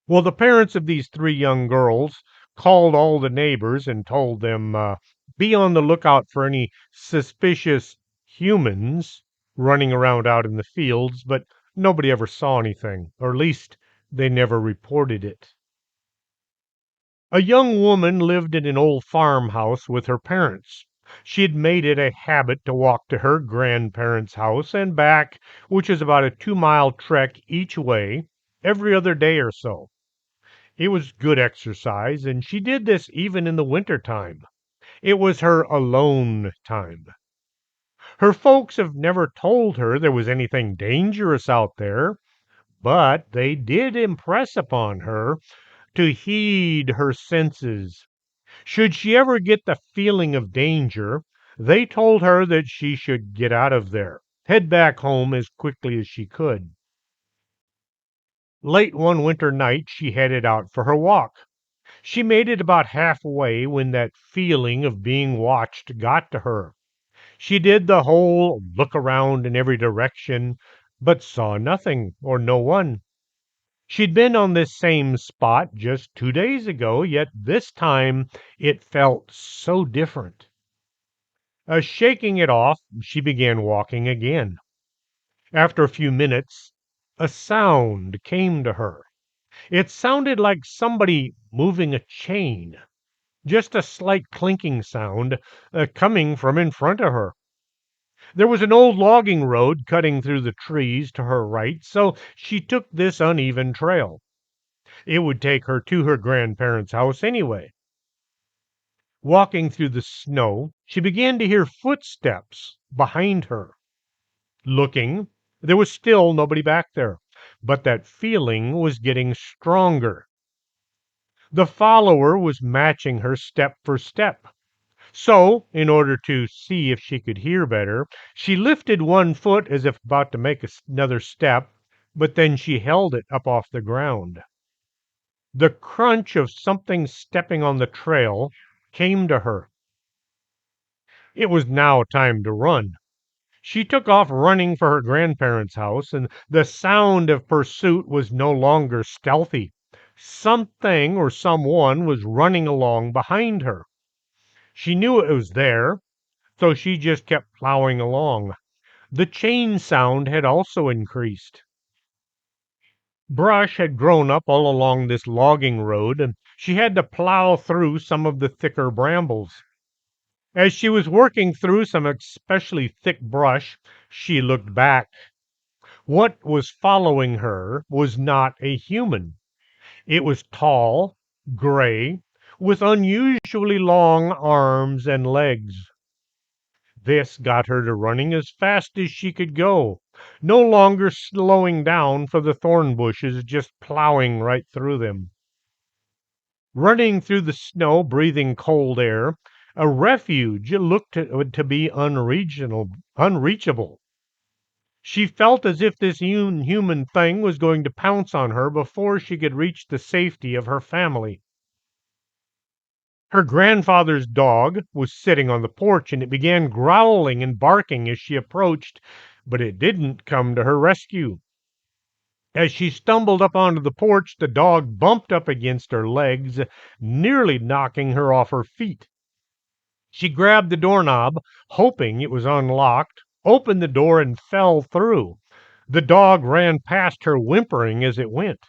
Well, the parents of these three young girls called all the neighbors and told them, be on the lookout for any suspicious humans running around out in the fields, but nobody ever saw anything, or at least they never reported it. A young woman lived in an old farmhouse with her parents. She had made it a habit to walk to her grandparents' house and back, which is about a 2-mile trek each way, every other day or so. It was good exercise, and she did this even in the winter time. It was her alone time. Her folks have never told her there was anything dangerous out there, but they did impress upon her to heed her senses. Should she ever get the feeling of danger, they told her that she should get out of there, head back home as quickly as she could. Late one winter night, she headed out for her walk. She made it about halfway when that feeling of being watched got to her. She did the whole look around in every direction, but saw nothing or no one. She'd been on this same spot just 2 days ago, yet this time it felt so different. Shaking it off, she began walking again. After a few minutes, a sound came to her. It sounded like somebody moving a chain, just a slight clinking sound coming from in front of her. There was an old logging road cutting through the trees to her right, so she took this uneven trail. It would take her to her grandparents' house anyway. Walking through the snow, she began to hear footsteps behind her. Looking, there was still nobody back there, but that feeling was getting stronger. The follower was matching her step for step. So, in order to see if she could hear better, she lifted one foot as if about to make another step, but then she held it up off the ground. The crunch of something stepping on the trail came to her. It was now time to run. She took off running for her grandparents' house, and the sound of pursuit was no longer stealthy. Something or someone was running along behind her. She knew it was there, so she just kept plowing along. The chain sound had also increased. Brush had grown up all along this logging road, and she had to plow through some of the thicker brambles. As she was working through some especially thick brush, she looked back. What was following her was not a human. It was tall, gray, with unusually long arms and legs. This got her to running as fast as she could go, no longer slowing down for the thorn bushes, just plowing right through them. Running through the snow, breathing cold air, a refuge looked to be unreachable. She felt as if this inhuman thing was going to pounce on her before she could reach the safety of her family. Her grandfather's dog was sitting on the porch, and it began growling and barking as she approached, but it didn't come to her rescue. As she stumbled up onto the porch, the dog bumped up against her legs, nearly knocking her off her feet. She grabbed the doorknob, hoping it was unlocked, opened the door, and fell through. The dog ran past her, whimpering as it went.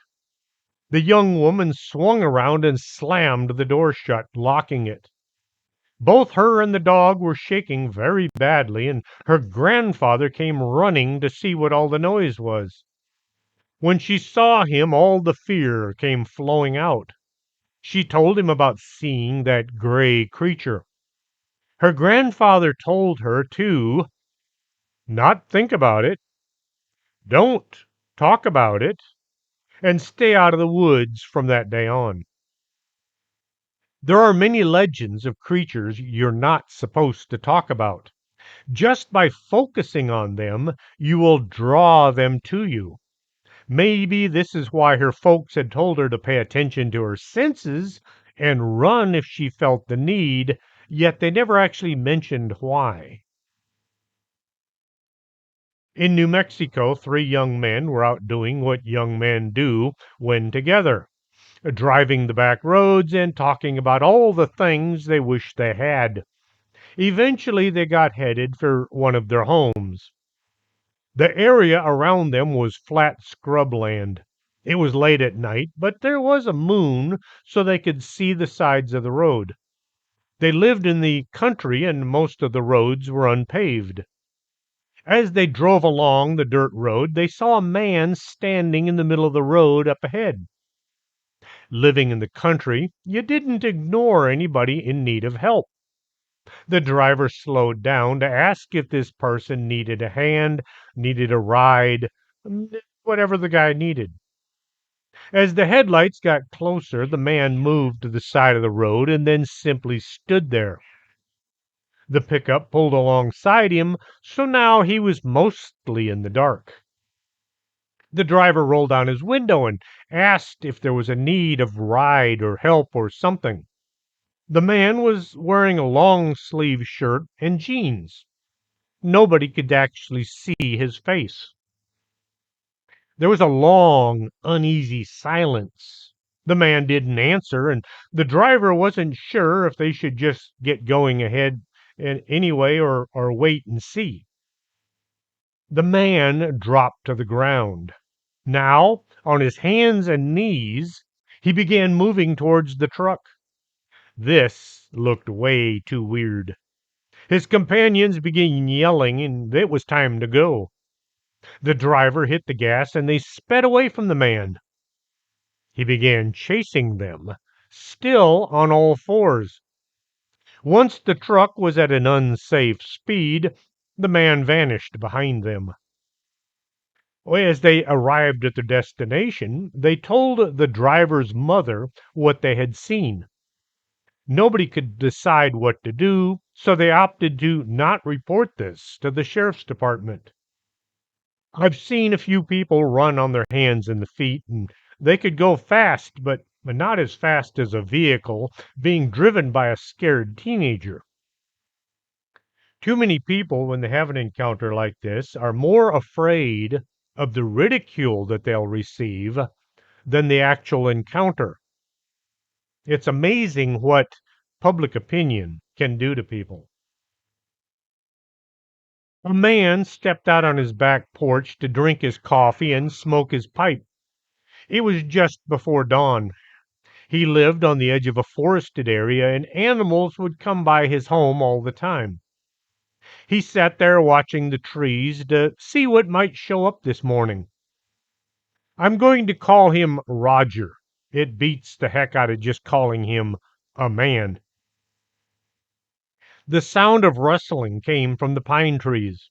The young woman swung around and slammed the door shut, locking it. Both her and the dog were shaking very badly, and her grandfather came running to see what all the noise was. When she saw him, all the fear came flowing out. She told him about seeing that gray creature. Her grandfather told her to not think about it, don't talk about it, and stay out of the woods from that day on. There are many legends of creatures you're not supposed to talk about. Just by focusing on them, you will draw them to you. Maybe this is why her folks had told her to pay attention to her senses and run if she felt the need, yet they never actually mentioned why. In New Mexico, three young men were out doing what young men do when together, driving the back roads and talking about all the things they wished they had. Eventually, they got headed for one of their homes. The area around them was flat scrubland. It was late at night, but there was a moon, so they could see the sides of the road. They lived in the country, and most of the roads were unpaved. As they drove along the dirt road, they saw a man standing in the middle of the road up ahead. Living in the country, you didn't ignore anybody in need of help. The driver slowed down to ask if this person needed a hand, needed a ride, whatever the guy needed. As the headlights got closer, the man moved to the side of the road and then simply stood there. The pickup pulled alongside him, so now he was mostly in the dark. The driver rolled down his window and asked if there was a need of ride or help or something. The man was wearing a long sleeve shirt and jeans. Nobody could actually see his face. There was a long, uneasy silence. The man didn't answer, and the driver wasn't sure if they should just get going ahead anyway or wait and see. The man dropped to the ground. Now, on his hands and knees, he began moving towards the truck. This looked way too weird. His companions began yelling, and it was time to go. The driver hit the gas, and they sped away from the man. He began chasing them, still on all fours. Once the truck was at an unsafe speed, the man vanished behind them. As they arrived at their destination, they told the driver's mother what they had seen. Nobody could decide what to do, so they opted to not report this to the sheriff's department. I've seen a few people run on their hands and the feet, and they could go fast, but not as fast as a vehicle being driven by a scared teenager. Too many people, when they have an encounter like this, are more afraid of the ridicule that they'll receive than the actual encounter. It's amazing what public opinion can do to people. A man stepped out on his back porch to drink his coffee and smoke his pipe. It was just before dawn. He lived on the edge of a forested area, and animals would come by his home all the time. He sat there watching the trees to see what might show up this morning. I'm going to call him Roger. It beats the heck out of just calling him a man. The sound of rustling came from the pine trees.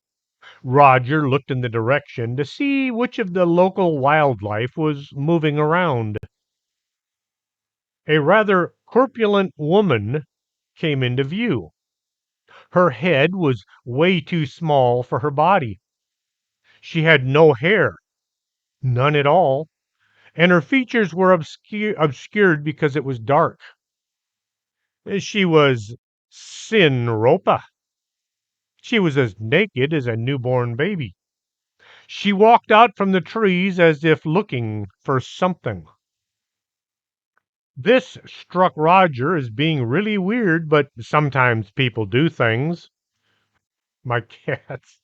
Roger looked in the direction to see which of the local wildlife was moving around. A rather corpulent woman came into view. Her head was way too small for her body. She had no hair, none at all, and her features were obscured because it was dark. She was Sinropa. She was as naked as a newborn baby. She walked out from the trees as if looking for something. This struck Roger as being really weird, but sometimes people do things. My cats.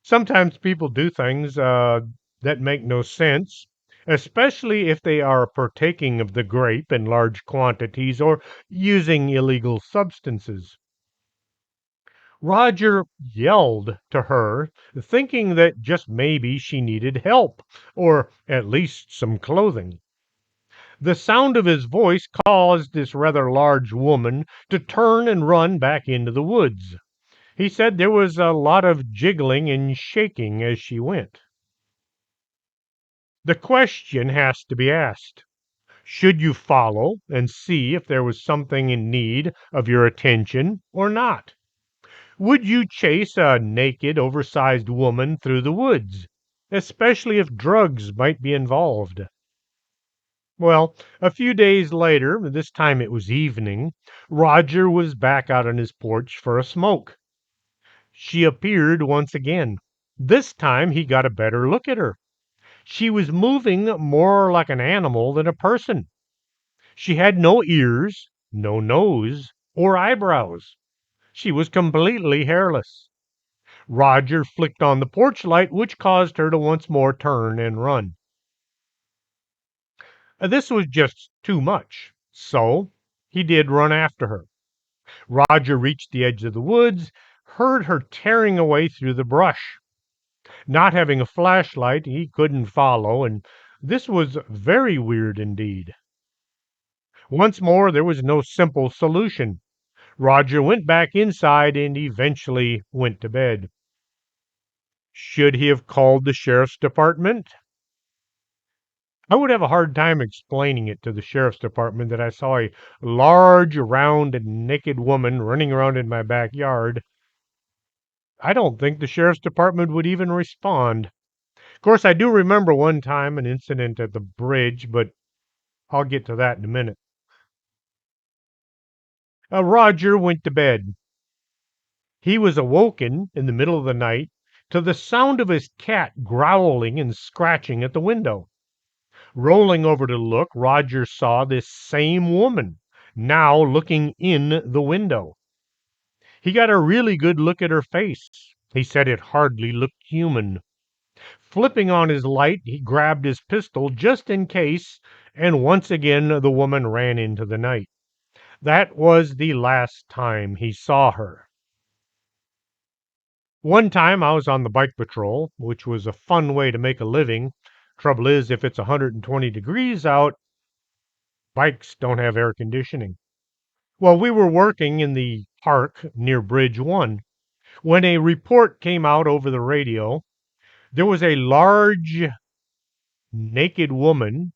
Sometimes people do things that make no sense, especially if they are partaking of the grape in large quantities or using illegal substances. Roger yelled to her, thinking that just maybe she needed help, or at least some clothing. The sound of his voice caused this rather large woman to turn and run back into the woods. He said there was a lot of jiggling and shaking as she went. The question has to be asked. Should you follow and see if there was something in need of your attention or not? Would you chase a naked, oversized woman through the woods, especially if drugs might be involved? Well, a few days later, this time it was evening, Roger was back out on his porch for a smoke. She appeared once again. This time he got a better look at her. She was moving more like an animal than a person. She had no ears, no nose, or eyebrows. She was completely hairless. Roger flicked on the porch light, which caused her to once more turn and run. This was just too much, so he did run after her. Roger reached the edge of the woods, heard her tearing away through the brush. Not having a flashlight, he couldn't follow, and this was very weird indeed. Once more, there was no simple solution. Roger went back inside and eventually went to bed. Should he have called the sheriff's department? I would have a hard time explaining it to the sheriff's department that I saw a large, round, and naked woman running around in my backyard. I don't think the sheriff's department would even respond. Of course, I do remember one time an incident at the bridge, but I'll get to that in a minute. Roger went to bed. He was awoken in the middle of the night to the sound of his cat growling and scratching at the window. Rolling over to look, Roger saw this same woman, now looking in the window. He got a really good look at her face. He said it hardly looked human. Flipping on his light, he grabbed his pistol just in case, and once again the woman ran into the night. That was the last time he saw her. One time I was on the bike patrol, which was a fun way to make a living. Trouble is, if it's 120 degrees out, bikes don't have air conditioning. Well, we were working in the park near Bridge 1 when a report came out over the radio. There was a large naked woman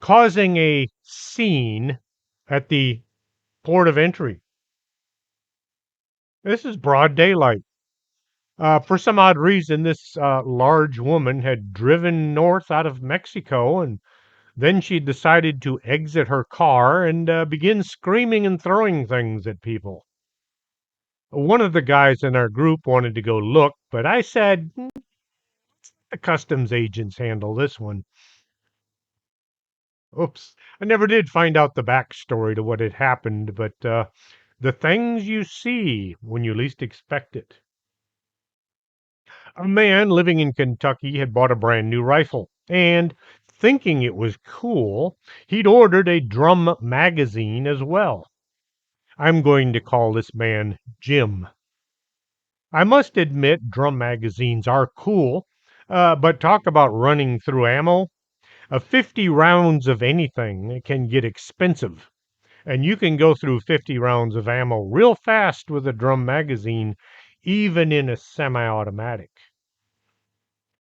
causing a scene at the port of entry. This is broad daylight. For some odd reason, this large woman had driven north out of Mexico, and then she decided to exit her car and begin screaming and throwing things at people. One of the guys in our group wanted to go look, but I said, the customs agents handle this one. Oops. I never did find out the backstory to what had happened, but the things you see when you least expect it. A man living in Kentucky had bought a brand new rifle, and Thinking it was cool, he'd ordered a drum magazine as well. I'm going to call this man Jim. I must admit, drum magazines are cool, but talk about running through ammo. 50 rounds of anything can get expensive, and you can go through 50 rounds of ammo real fast with a drum magazine, even in a semi-automatic.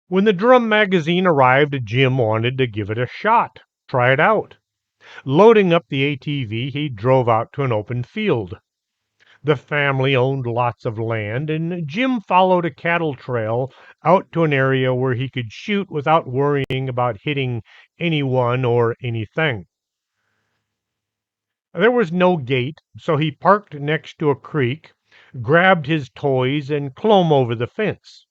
When the drum magazine arrived, Jim wanted to give it a shot, try it out. Loading up the ATV, he drove out to an open field. The family owned lots of land, and Jim followed a cattle trail out to an area where he could shoot without worrying about hitting anyone or anything. There was no gate, so he parked next to a creek, grabbed his toys, and clomb over the fence.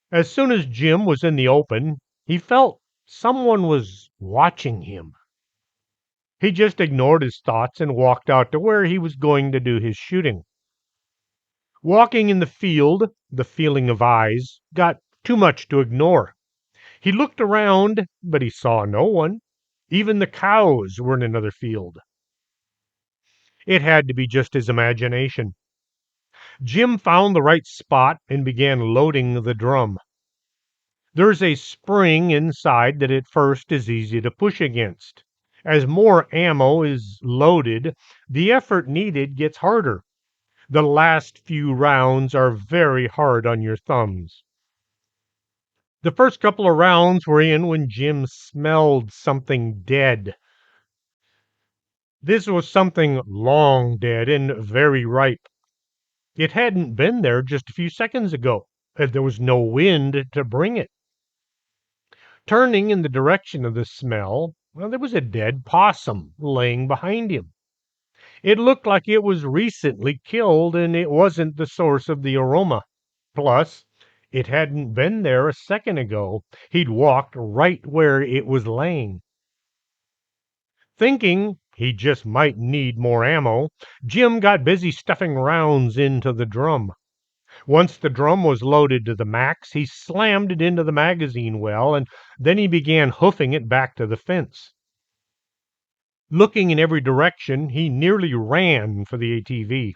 As soon as Jim was in the open, he felt someone was watching him. He just ignored his thoughts and walked out to where he was going to do his shooting. Walking in the field, the feeling of eyes got too much to ignore. He looked around, but he saw no one. Even the cows were in another field. It had to be just his imagination. Jim found the right spot and began loading the drum. There's a spring inside that at first is easy to push against. As more ammo is loaded, the effort needed gets harder. The last few rounds are very hard on your thumbs. The first couple of rounds were in when Jim smelled something dead. This was something long dead and very ripe. It hadn't been there just a few seconds ago, and there was no wind to bring it. Turning in the direction of the smell, well, there was a dead possum laying behind him. It looked like it was recently killed, and it wasn't the source of the aroma. Plus, it hadn't been there a second ago. He'd walked right where it was laying. Thinking he just might need more ammo, Jim got busy stuffing rounds into the drum. Once the drum was loaded to the max, he slammed it into the magazine well, and then he began hoofing it back to the fence. Looking in every direction, he nearly ran for the ATV.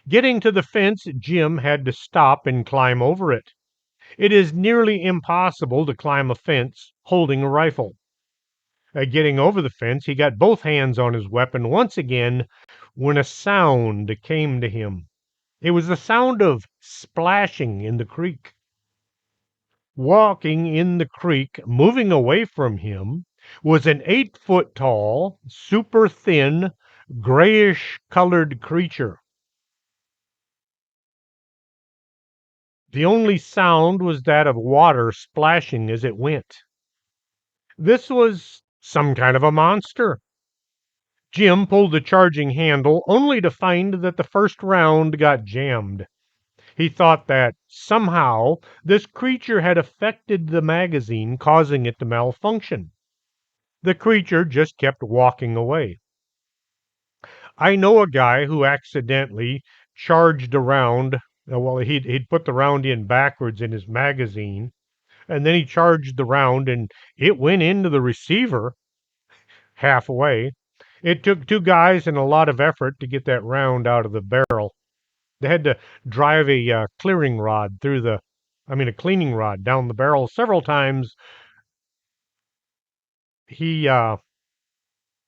Getting to the fence, Jim had to stop and climb over it. It is nearly impossible to climb a fence holding a rifle. Getting over the fence, he got both hands on his weapon once again when a sound came to him. It was the sound of splashing in the creek. Walking in the creek, moving away from him, was an 8-foot tall, super thin, grayish colored creature. The only sound was that of water splashing as it went. This was some kind of a monster. Jim pulled the charging handle only to find that the first round got jammed. He thought that somehow this creature had affected the magazine, causing it to malfunction. The creature just kept walking away. I know a guy who accidentally charged a round. Well, he'd put the round in backwards in his magazine, and then he charged the round, and it went into the receiver halfway. It took two guys and a lot of effort to get that round out of the barrel. They had to drive a clearing rod a cleaning rod down the barrel several times. He got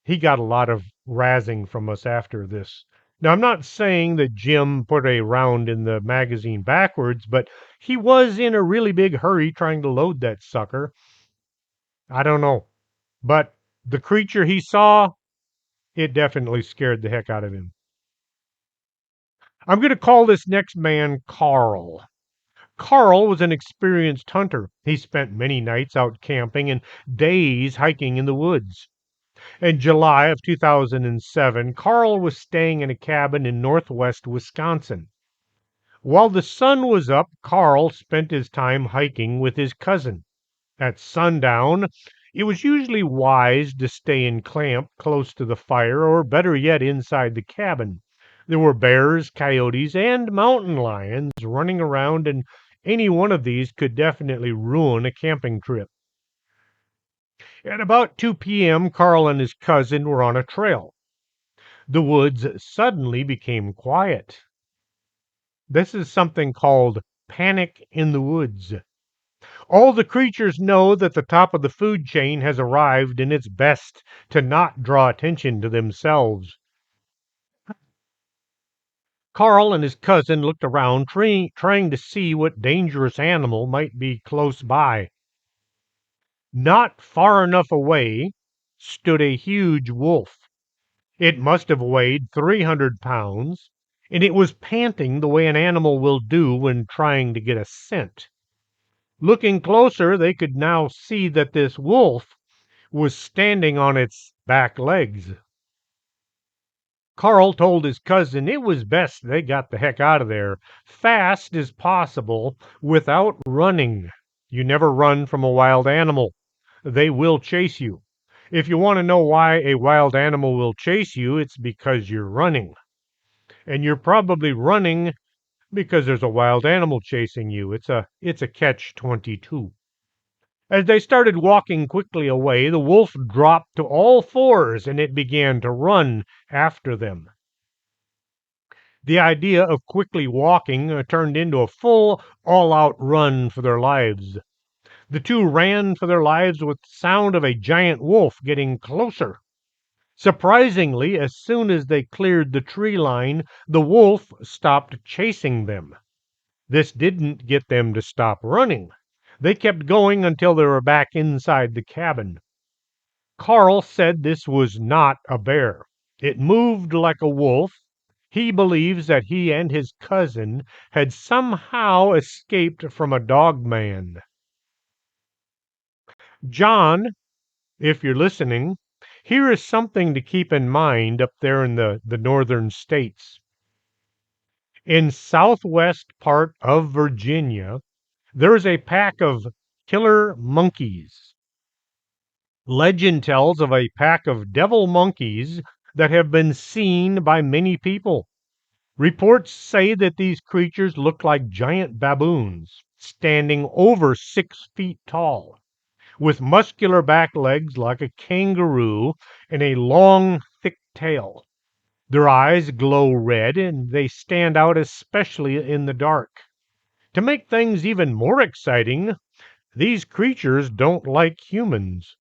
a lot of razzing from us after this. Now, I'm not saying that Jim put a round in the magazine backwards, but he was in a really big hurry trying to load that sucker. I don't know. But the creature he saw, it definitely scared the heck out of him. I'm going to call this next man Carl. Carl was an experienced hunter. He spent many nights out camping and days hiking in the woods. In July of 2007, Carl was staying in a cabin in northwest Wisconsin. While the sun was up, Carl spent his time hiking with his cousin. At sundown, it was usually wise to stay in camp close to the fire, or better yet, inside the cabin. There were bears, coyotes, and mountain lions running around, and any one of these could definitely ruin a camping trip. At about 2 p.m., Carl and his cousin were on a trail. The woods suddenly became quiet. This is something called panic in the woods. All the creatures know that the top of the food chain has arrived, and it's best to not draw attention to themselves. Carl and his cousin looked around, trying to see what dangerous animal might be close by. Not far enough away stood a huge wolf. It must have weighed 300 pounds, and it was panting the way an animal will do when trying to get a scent. Looking closer, they could now see that this wolf was standing on its back legs. Carl told his cousin it was best they got the heck out of there, fast as possible, without running. You never run from a wild animal. They will chase you. If you want to know why a wild animal will chase you, it's because you're running. And you're probably running because there's a wild animal chasing you. It's a catch-22. As they started walking quickly away, the wolf dropped to all fours and it began to run after them. The idea of quickly walking turned into a full, all-out run for their lives. The two ran for their lives with the sound of a giant wolf getting closer. Surprisingly, as soon as they cleared the tree line, the wolf stopped chasing them. This didn't get them to stop running. They kept going until they were back inside the cabin. Carl said this was not a bear. It moved like a wolf. He believes that he and his cousin had somehow escaped from a dog man. John, if you're listening, here is something to keep in mind up there in the northern states. In southwest part of Virginia, there is a pack of killer monkeys. Legend tells of a pack of devil monkeys that have been seen by many people. Reports say that these creatures look like giant baboons, standing over 6 feet tall, with muscular back legs like a kangaroo and a long, thick tail. Their eyes glow red and they stand out especially in the dark. To make things even more exciting, these creatures don't like humans.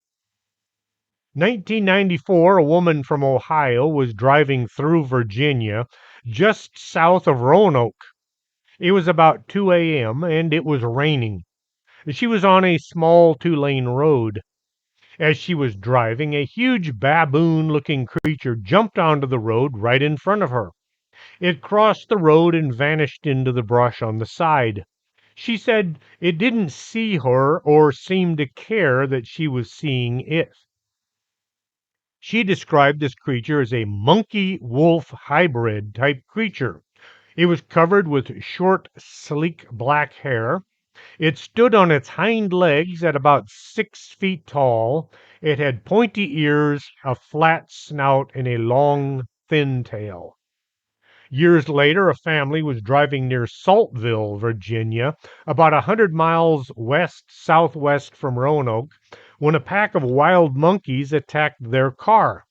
1994, a woman from Ohio was driving through Virginia just south of Roanoke. It was about 2 a.m. and it was raining. She was on a small 2-lane road. As she was driving, a huge baboon-looking creature jumped onto the road right in front of her. It crossed the road and vanished into the brush on the side. She said it didn't see her or seem to care that she was seeing it. She described this creature as a monkey-wolf hybrid type creature. It was covered with short, sleek black hair. It stood on its hind legs at about 6 feet tall. It had pointy ears, a flat snout, and a long, thin tail. Years later, a family was driving near Saltville, Virginia, about 100 miles west-southwest from Roanoke, when a pack of wild monkeys attacked their car.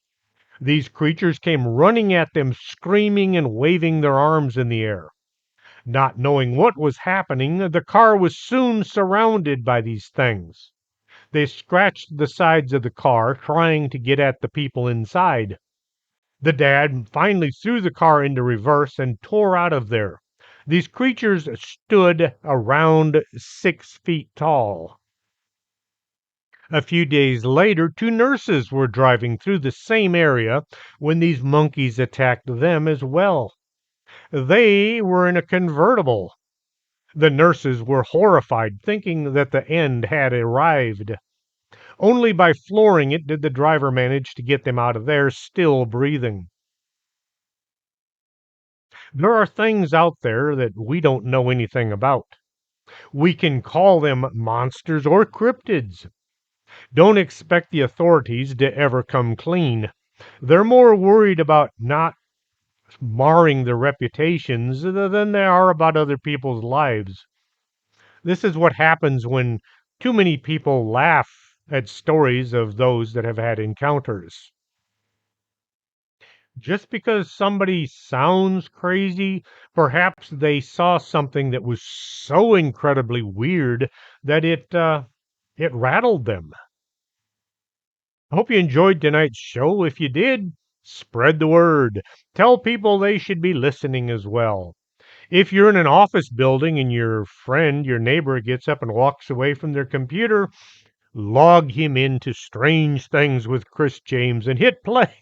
These creatures came running at them, screaming and waving their arms in the air. Not knowing what was happening, the car was soon surrounded by these things. They scratched the sides of the car, trying to get at the people inside. The dad finally threw the car into reverse and tore out of there. These creatures stood around 6 feet tall. A few days later, 2 nurses were driving through the same area when these monkeys attacked them as well. They were in a convertible. The nurses were horrified, thinking that the end had arrived. Only by flooring it did the driver manage to get them out of there still breathing. There are things out there that we don't know anything about. We can call them monsters or cryptids. Don't expect the authorities to ever come clean. They're more worried about not marring their reputations than they are about other people's lives. This is what happens when too many people laugh at stories of those that have had encounters. Just because somebody sounds crazy, perhaps they saw something that was so incredibly weird that it rattled them. I hope you enjoyed tonight's show. If you did, spread the word. Tell people they should be listening as well. If you're in an office building and your friend, your neighbor, gets up and walks away from their computer, log him into Strange Things with Chris James and hit play.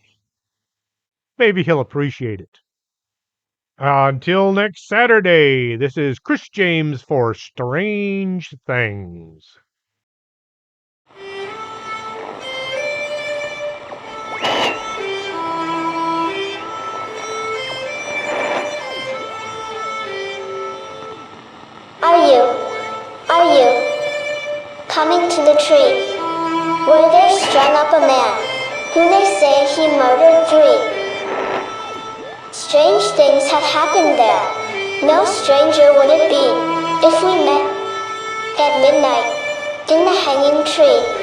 Maybe he'll appreciate it. Until next Saturday, this is Chris James for Strange Things. Are you coming to the tree where they strung up a man who they say he murdered 3? Strange things have happened there. No stranger would it be if we met at midnight in the hanging tree.